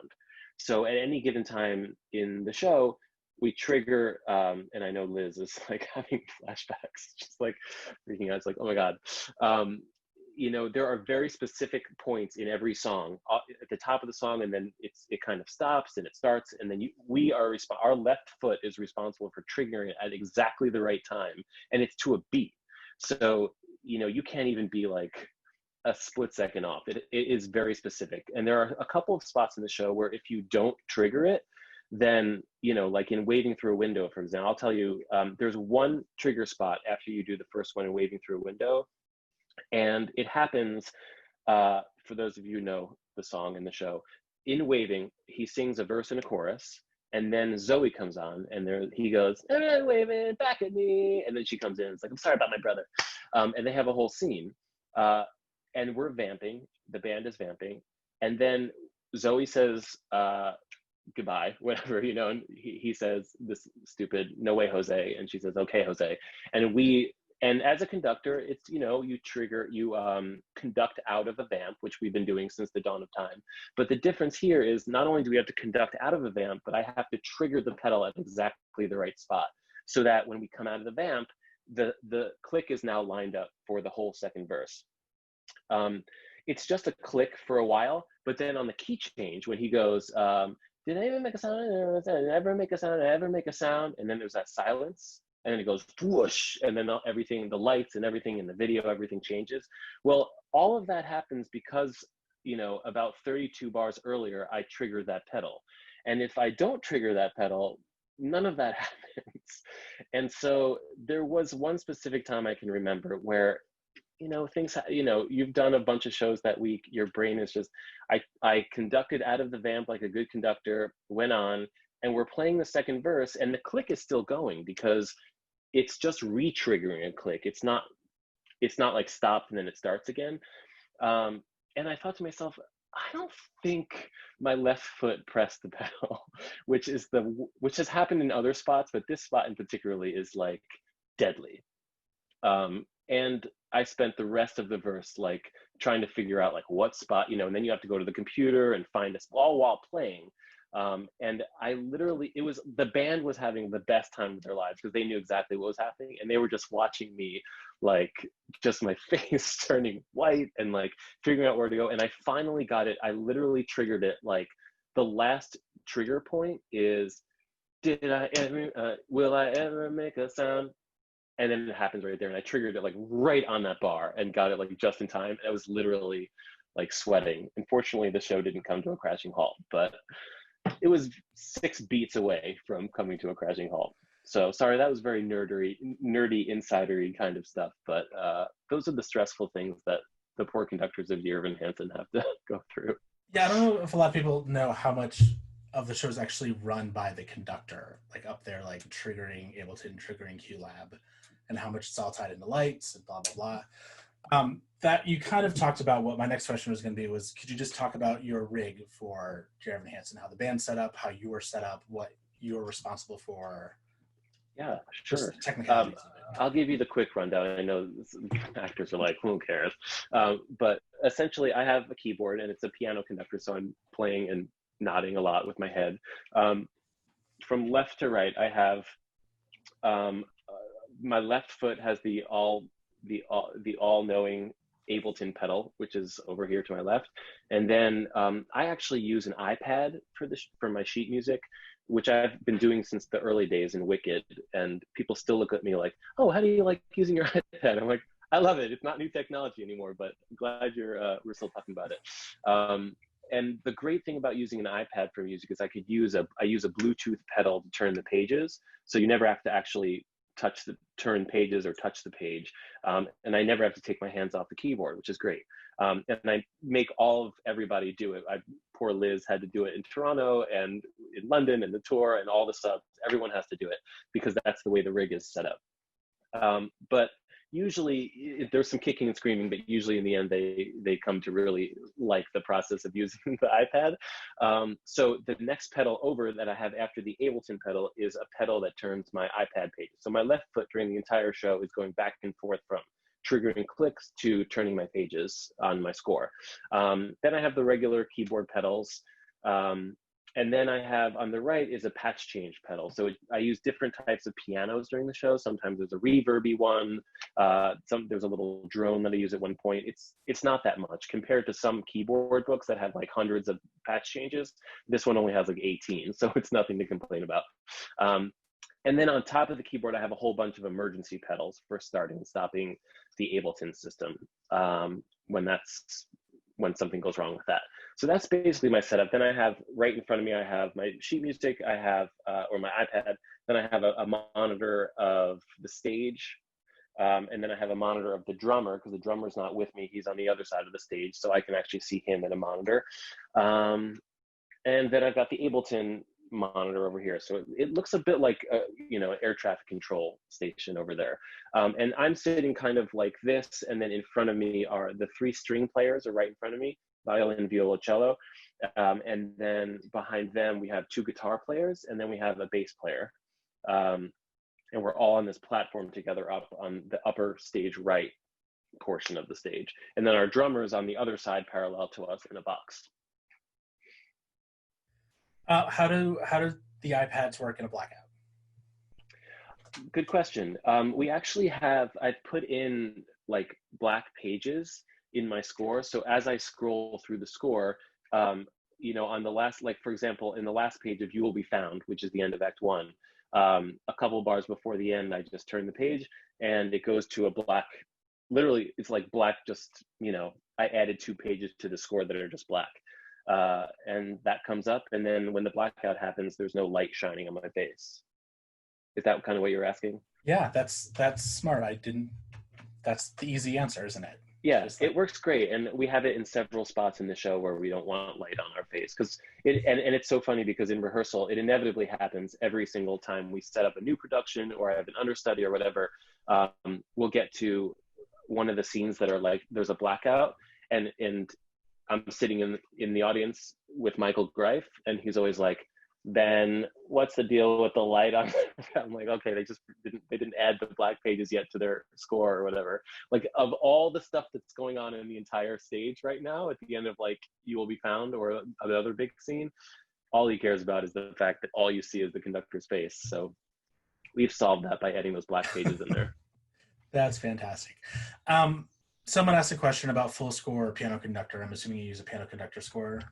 S2: So at any given time in the show, we trigger, and I know Liz is like having flashbacks, just like freaking out. It's like, oh my God. You know, there are very specific points in every song at the top of the song, and then it kind of stops and it starts, and then our left foot is responsible for triggering it at exactly the right time, and it's to a beat. So, you know, you can't even be like a split second off. It is very specific, and there are a couple of spots in the show where if you don't trigger it, then, you know, like in Waving Through a Window, for example, I'll tell you, there's one trigger spot after you do the first one in Waving Through a Window. And it happens, for those of you who know the song and the show, in Waving, he sings a verse and a chorus, and then Zoe comes on, and he goes, "Everyone waving back at me," and then she comes in, it's like, "I'm sorry about my brother," and they have a whole scene, and we're vamping, the band is vamping, and then Zoe says, goodbye, whatever, you know, and he says this stupid, "No way, Jose," and she says, "Okay, Jose," and as a conductor, it's, you know, you conduct out of a vamp, which we've been doing since the dawn of time. But the difference here is not only do we have to conduct out of a vamp, but I have to trigger the pedal at exactly the right spot, so that when we come out of the vamp, the click is now lined up for the whole second verse. It's just a click for a while, but then on the key change, when he goes, "Did I even make a sound? Did I ever make a sound? Did I ever make a sound?" And then there's that silence. And then it goes whoosh, and then everything, the lights and everything in the video, everything changes. Well, all of that happens because, you know, about 32 bars earlier, I triggered that pedal. And if I don't trigger that pedal, none of that happens. And so there was one specific time I can remember where, you know, you know, you've done a bunch of shows that week, your brain is just, I conducted out of the vamp like a good conductor, went on, and we're playing the second verse, and the click is still going because it's just re-triggering a click. It's not like stopped and then it starts again. And I thought to myself, I don't think my left foot pressed the pedal, which has happened in other spots, but this spot in particularly is like deadly. And I spent the rest of the verse like trying to figure out like what spot, you know, and then you have to go to the computer and find a spot while playing. And I literally, the band was having the best time of their lives because they knew exactly what was happening, and they were just watching me, like, just my face turning white and like figuring out where to go. And I finally got it. I literally triggered it. Like, the last trigger point is, will I ever make a sound? And then it happens right there. And I triggered it like right on that bar and got it like just in time. I was literally like sweating. Unfortunately, the show didn't come to a crashing halt, but it was 6 beats away from coming to a crashing halt. So sorry, that was very nerdy, insidery kind of stuff. But those are the stressful things that the poor conductors of the Irvin Hansen have to go through.
S1: Yeah, I don't know if a lot of people know how much of the show is actually run by the conductor, like up there, like triggering Ableton, triggering QLab, and how much it's all tied into lights and blah, blah, blah. That you kind of talked about. What my next question was going to be was, could you just talk about your rig for Irvin Hansen, how the band's set up, how you were set up, what you were responsible for?
S2: Yeah, sure.
S1: Technicalities of it.
S2: I'll give you the quick rundown. I know actors are like, who cares? But essentially, I have a keyboard and it's a piano conductor, so I'm playing and nodding a lot with my head. From left to right, I have my left foot has the all-knowing Ableton pedal, which is over here to my left, and then I actually use an iPad for my sheet music, which I've been doing since the early days in Wicked, and people still look at me like, oh, how do you like using your iPad? I'm like, I love it. It's not new technology anymore, but I'm glad we're still talking about it. And the great thing about using an iPad for music is I use a Bluetooth pedal to turn the pages, so you never have to actually turn pages or touch the page, and I never have to take my hands off the keyboard, which is great. And I make everybody do it. Poor Liz had to do it in Toronto and in London and the tour and all the subs. Everyone has to do it because that's the way the rig is set up. But usually there's some kicking and screaming, but usually in the end they come to really like the process of using the iPad. So the next pedal over that I have after the Ableton pedal is a pedal that turns my iPad pages. So my left foot during the entire show is going back and forth from triggering clicks to turning my pages on my score. Then I have the regular keyboard pedals. And then I have on the right is a patch change pedal. So I use different types of pianos during the show. Sometimes there's a reverby one. There's a little drone that I use at one point. It's not that much compared to some keyboard books that have like hundreds of patch changes. This one only has like 18, so it's nothing to complain about. And then on top of the keyboard, I have a whole bunch of emergency pedals for starting and stopping the Ableton system when something goes wrong with that. So that's basically my setup. Then I have right in front of me, I have my sheet music, I have, or my iPad. Then I have a monitor of the stage. And then I have a monitor of the drummer, because the drummer's not with me. He's on the other side of the stage, so I can actually see him in a monitor. And then I've got the Ableton monitor over here. So it looks a bit like, an air traffic control station over there. And I'm sitting kind of like this, and then in front of me are the 3 string players are right in front of me, violin, viola, cello. And then behind them, we have 2 guitar players, and then we have a bass player. And we're all on this platform together up on the upper stage right portion of the stage. And then our drummer is on the other side parallel to us in a box.
S1: How do the iPads work in a blackout?
S2: Good question. We actually I've put in like black pages in my score. So as I scroll through the score, on the last, like for example, in the last page of You Will Be Found, which is the end of Act 1, a couple bars before the end, I just turn the page and it goes to a black, literally it's like black, just, I added 2 pages to the score that are just black. And that comes up, and then when the blackout happens, there's no light shining on my face. Is that kind of what you're asking?
S1: Yeah, that's smart. That's the easy answer, isn't it?
S2: Yeah, it works great, and we have it in several spots in the show where we don't want light on our face, because it's so funny because in rehearsal it inevitably happens every single time we set up a new production or I have an understudy or whatever. We'll get to one of the scenes that are like there's a blackout, and I'm sitting in the audience with Michael Greif, and he's always like, Ben, what's the deal with the light on? I'm like, okay, they didn't add the black pages yet to their score or whatever. Like, of all the stuff that's going on in the entire stage right now, at the end of like You Will Be Found or another big scene, all he cares about is the fact that all you see is the conductor's face. So we've solved that by adding those black pages in there.
S1: That's fantastic. Someone asked a question about full score or piano conductor. I'm assuming you use a piano conductor score.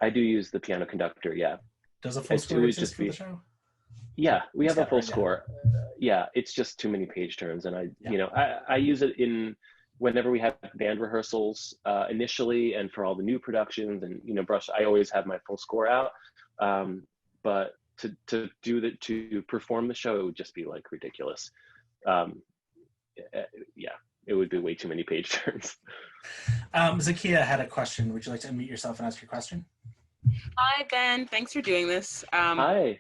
S2: I do use the piano conductor, yeah.
S1: Does a full score exist for the show?
S2: Yeah, we have a full score. Yeah, it's just too many page turns, and I use it in whenever we have band rehearsals initially, and for all the new productions, and I always have my full score out. But to perform the show, it would just be like ridiculous. Yeah, it would be way too many page turns.
S1: Zakia had a question. Would you like to unmute yourself and ask your question?
S6: Hi, Ben. Thanks for doing this.
S2: Hi.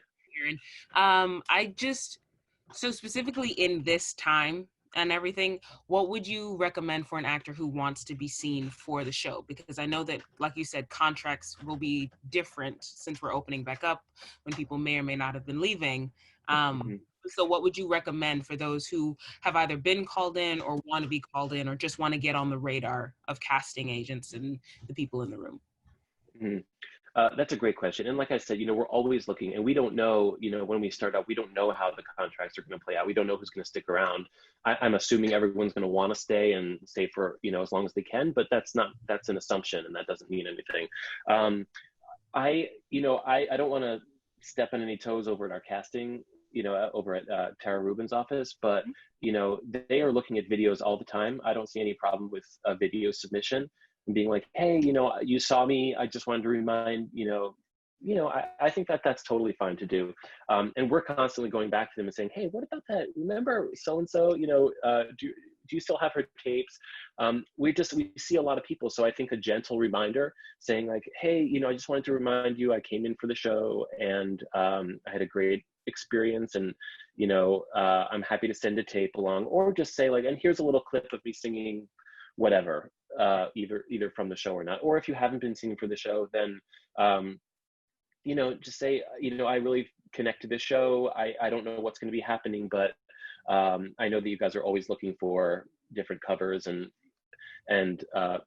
S6: So specifically in this time and everything, what would you recommend for an actor who wants to be seen for the show? Because I know that, like you said, contracts will be different since we're opening back up when people may or may not have been leaving. So what would you recommend for those who have either been called in or want to be called in or just want to get on the radar of casting agents and the people in the room?
S2: That's a great question. And like I said, we're always looking, and we don't know, when we start out, we don't know how the contracts are going to play out. We don't know who's going to stick around. I'm assuming everyone's going to want to stay and stay for, as long as they can, but that's an assumption, and that doesn't mean anything. I don't want to step on any toes over at our casting, over at Tara Rubin's office, but, they are looking at videos all the time. I don't see any problem with a video submission and being like, hey, you saw me, I just wanted to remind, I think that's totally fine to do. And we're constantly going back to them and saying, hey, what about that? Remember so-and-so, do you still have her tapes? We see a lot of people. So I think a gentle reminder saying like, hey, I just wanted to remind you, I came in for the show and I had a great experience, and, I'm happy to send a tape along, or just say like, and here's a little clip of me singing whatever, either from the show or not. Or if you haven't been singing for the show, then, just say, I really connect to this show. I don't know what's going to be happening, but I know that you guys are always looking for different covers and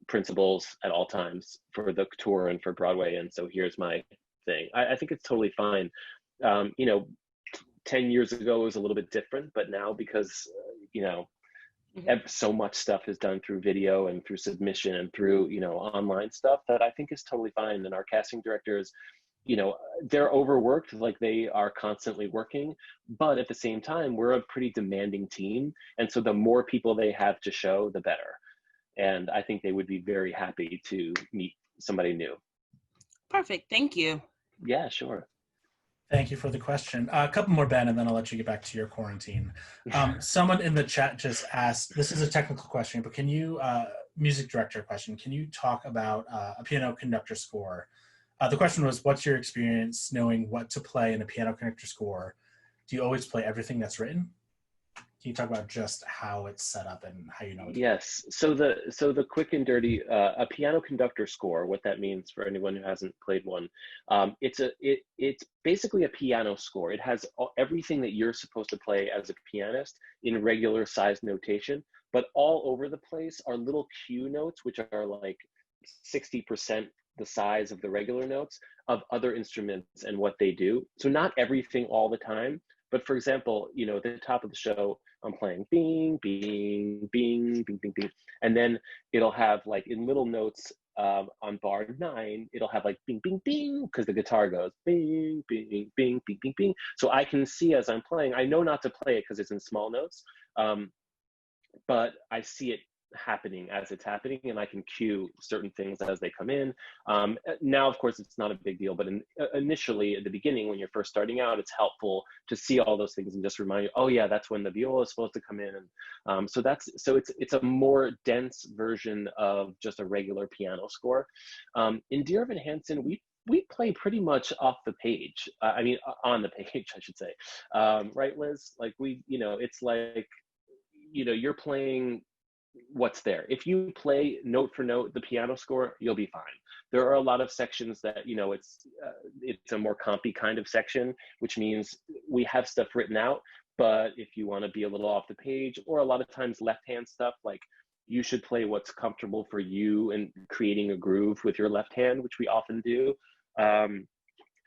S2: principals at all times for the tour and for Broadway. And so here's my thing. I think it's totally fine. 10 years ago it was a little bit different, but now because, so much stuff is done through video and through submission and through, online stuff, that I think is totally fine. And our casting directors, they're overworked, like they are constantly working, but at the same time, we're a pretty demanding team. And so the more people they have to show, the better. And I think they would be very happy to meet somebody new.
S6: Perfect. Thank you.
S2: Yeah, sure.
S1: Thank you for the question. A couple more, Ben, and then I'll let you get back to your quarantine. Someone in the chat just asked, this is a technical question, but can you, music director question, can you talk about a piano conductor score? The question was, what's your experience knowing what to play in a piano conductor score? Do you always play everything that's written? Can you talk about just how it's set up and how you know?
S2: Yes. So the quick and dirty, a piano conductor score, what that means for anyone who hasn't played one, it's basically a piano score. It has everything that you're supposed to play as a pianist in regular size notation, but all over the place are little cue notes, which are like 60% the size of the regular notes of other instruments and what they do. So not everything all the time. But for example, at the top of the show, I'm playing bing, bing, bing, bing, bing, bing. And then it'll have like in little notes on bar 9, it'll have like bing, bing, bing, because the guitar goes bing, bing, bing, bing, bing, bing. So I can see as I'm playing, I know not to play it because it's in small notes, but I see it happening as it's happening, and I can cue certain things as they come in. Now, of course, it's not a big deal, but initially at the beginning, when you're first starting out, it's helpful to see all those things and just remind you, oh yeah, that's when the viola is supposed to come in. And so it's a more dense version of just a regular piano score. In Dear Evan Hansen, we play pretty much off the page. On the page, I should say. Right, Liz? Like it's like, you're playing what's there. If you play note for note the piano score, you'll be fine. There are a lot of sections that it's a more compy kind of section, which means we have stuff written out, but if you want to be a little off the page, or a lot of times left hand stuff, like you should play what's comfortable for you and creating a groove with your left hand, which we often do.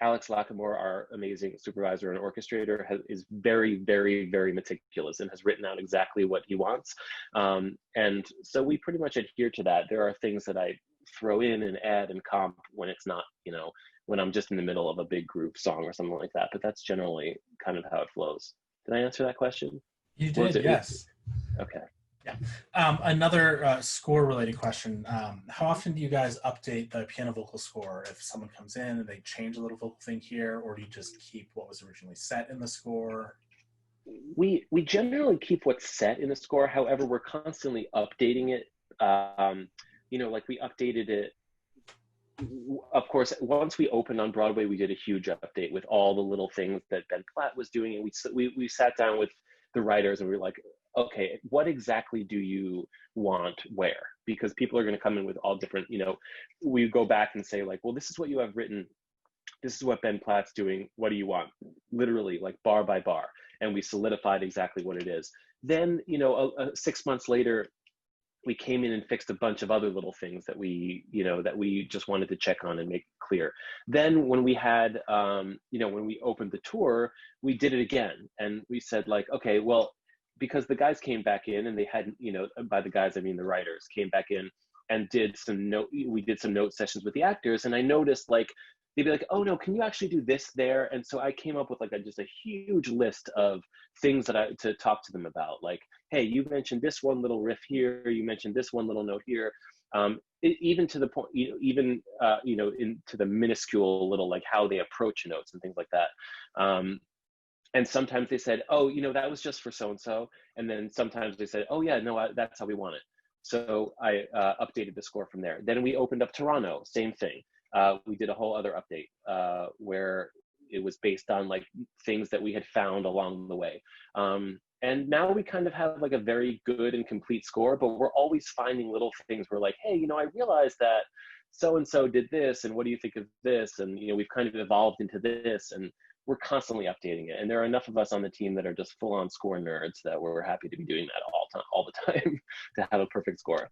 S2: Alex Lackamore, our amazing supervisor and orchestrator, is very, very, very meticulous and has written out exactly what he wants. And so we pretty much adhere to that. There are things that I throw in and add and comp when it's not, when I'm just in the middle of a big group song or something like that. But that's generally kind of how it flows. Did I answer that question?
S1: You did, yes.
S2: Okay.
S1: Yeah. Another score related question. How often do you guys update the piano vocal score if someone comes in and they change a little vocal thing here, or do you just keep what was originally set in the score?
S2: We generally keep what's set in the score. However, we're constantly updating it. Like we updated it. Of course, once we opened on Broadway, we did a huge update with all the little things that Ben Platt was doing, and we sat down with the writers and we were like, okay, what exactly do you want where? Because people are going to come in with all different, we go back and say like, well, this is what you have written. This is what Ben Platt's doing. What do you want? Literally like bar by bar. And we solidified exactly what it is. Then, 6 months later, we came in and fixed a bunch of other little things that we just wanted to check on and make clear. Then when we had, when we opened the tour, we did it again. And we said like, okay, well, because the guys came back in and they hadn't, by the guys, I mean the writers came back in and we did some note sessions with the actors. And I noticed like, they'd be like, oh no, can you actually do this there? And so I came up with like just a huge list of things to talk to them about. Like, hey, you mentioned this one little riff here, you mentioned this one little note here. Even to the point, into the minuscule little, like how they approach notes and things like that. And sometimes they said, oh, that was just for so-and-so. And then sometimes they said, oh yeah, no, that's how we want it. So I updated the score from there. Then we opened up Toronto, same thing. We did a whole other update where it was based on like things that we had found along the way. And now we kind of have like a very good and complete score, but we're always finding little things. We're like, hey, I realized that so-and-so did this, and what do you think of this? And, we've kind of evolved into this, and we're constantly updating it. And there are enough of us on the team that are just full on score nerds that we're happy to be doing that all the time to have a perfect score.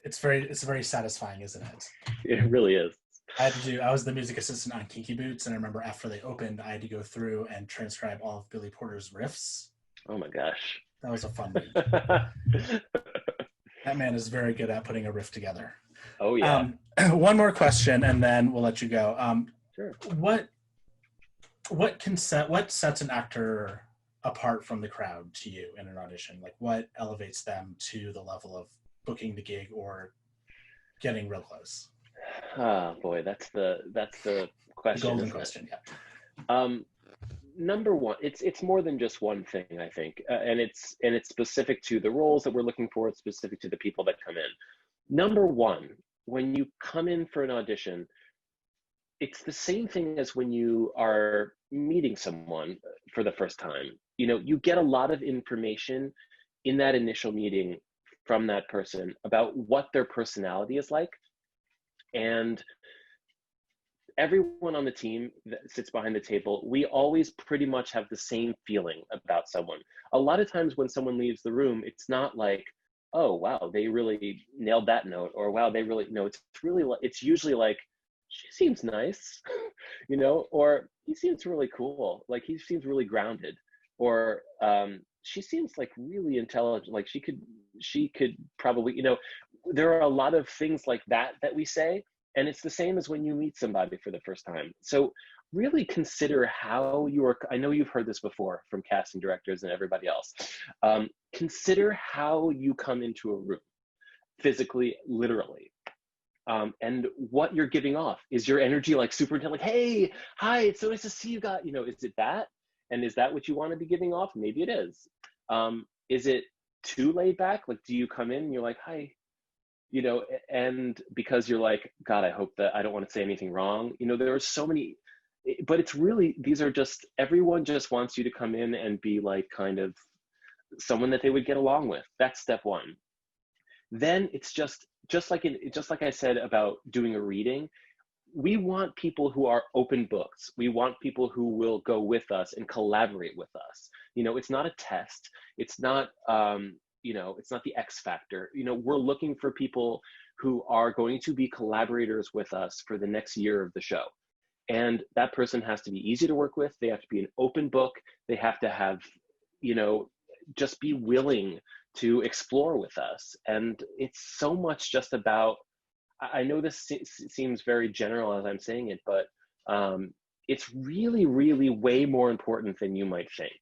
S1: It's very satisfying, isn't it?
S2: It really is.
S1: I was the music assistant on Kinky Boots, and I remember after they opened, I had to go through and transcribe all of Billy Porter's riffs.
S2: Oh my gosh.
S1: That was a fun week. That man is very good at putting a riff together.
S2: Oh yeah.
S1: One more question, and then we'll let you go.
S2: Sure.
S1: What sets an actor apart from the crowd to you in an audition? Like, what elevates them to the level of booking the gig or getting real close?
S2: Oh boy, that's the question.
S1: The golden question, yeah.
S2: Number one, it's more than just one thing, I think, and it's specific to the roles that we're looking for. It's specific to the people that come in. Number one, when you come in for an audition, it's the same thing as when you are meeting someone for the first time. You get a lot of information in that initial meeting from that person about what their personality is like. And everyone on the team that sits behind the table, we always pretty much have the same feeling about someone. A lot of times when someone leaves the room, it's not like, oh, wow, they really nailed that note, or wow, they really, no, it's usually like, she seems nice, or he seems really cool. Like he seems really grounded, or she seems like really intelligent. Like she could probably, there are a lot of things like that we say. And it's the same as when you meet somebody for the first time. So really consider how I know you've heard this before from casting directors and everybody else. Consider how you come into a room, physically, literally. And what you're giving off. Is your energy like super intense, like, hey, hi, it's so nice to see you guys, is it that? And is that what you want to be giving off? Maybe it is. Is it too laid back? Like, do you come in and you're like, hi, and because you're like, God, I hope that I don't want to say anything wrong. There are so many, but it's really, everyone just wants you to come in and be like kind of someone that they would get along with. That's step one. Then it's just like I said about doing a reading, we want people who are open books. We want people who will go with us and collaborate with us. It's not a test. It's not, it's not the X factor. We're looking for people who are going to be collaborators with us for the next year of the show. And that person has to be easy to work with. They have to be an open book. They have to have, just be willing to explore with us. And it's so much just about, I know this seems very general as I'm saying it, but it's really, really way more important than you might think.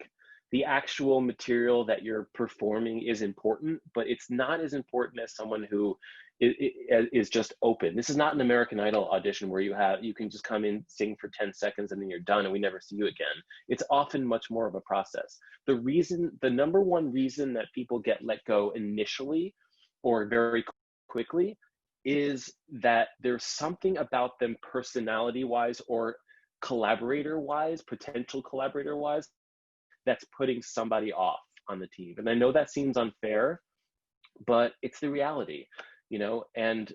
S2: the actual material that you're performing is important, but it's not as important as someone who is just open. This is not an American Idol audition where you can just come in, sing for 10 seconds, and then you're done and we never see you again. It's often much more of a process. The number one reason that people get let go initially or very quickly is that there's something about them personality-wise or collaborator-wise, potential collaborator-wise, that's putting somebody off on the team. And I know that seems unfair, but it's the reality, you know. And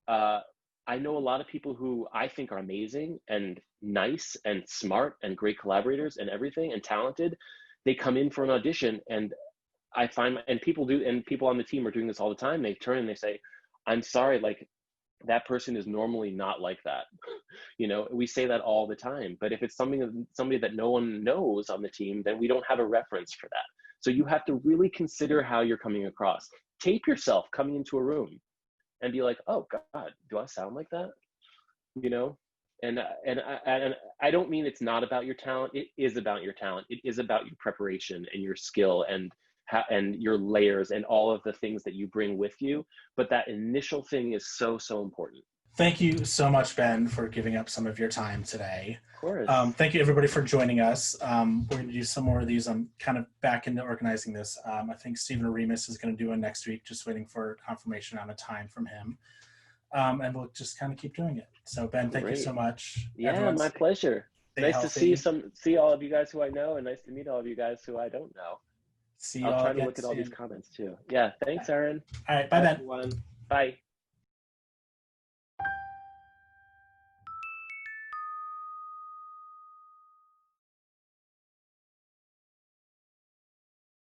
S2: I know a lot of people who I think are amazing and nice and smart and great collaborators and everything and talented. They come in for an audition, and I find, and people on the team are doing this all the time. They turn and they say, I'm sorry, like, that person is normally not like that. You know, we say that all the time, but if it's somebody that no one knows on the team, then we don't have a reference for that. So you have to really consider how you're coming across. Tape yourself coming into a room and be like, oh God, do I sound like that? You know, and I don't mean it's not about your talent. It is about your talent. It is about your preparation and your skill and your layers and all of the things that you bring with you. But that initial thing is so, so important.
S1: Thank you so much, Ben, for giving up some of your time today.
S2: Of course.
S1: Thank you, everybody, for joining us. We're going to do some more of these. I'm kind of back into organizing this. I think Stephen Remus is going to do one next week, just waiting for confirmation on a time from him. And we'll just kind of keep doing it. So, Ben, thank you so much.
S2: Yeah,
S1: Everyone,
S2: my pleasure. Nice
S1: healthy.
S2: to see all of you guys who I know, and nice to meet all of you guys who I don't know.
S1: See you
S2: I'll
S1: all
S2: try
S1: again
S2: to look at all
S1: soon.
S2: these comments too. Yeah, thanks, Aaron.
S1: All right, bye, Ben.
S2: Everyone. Bye.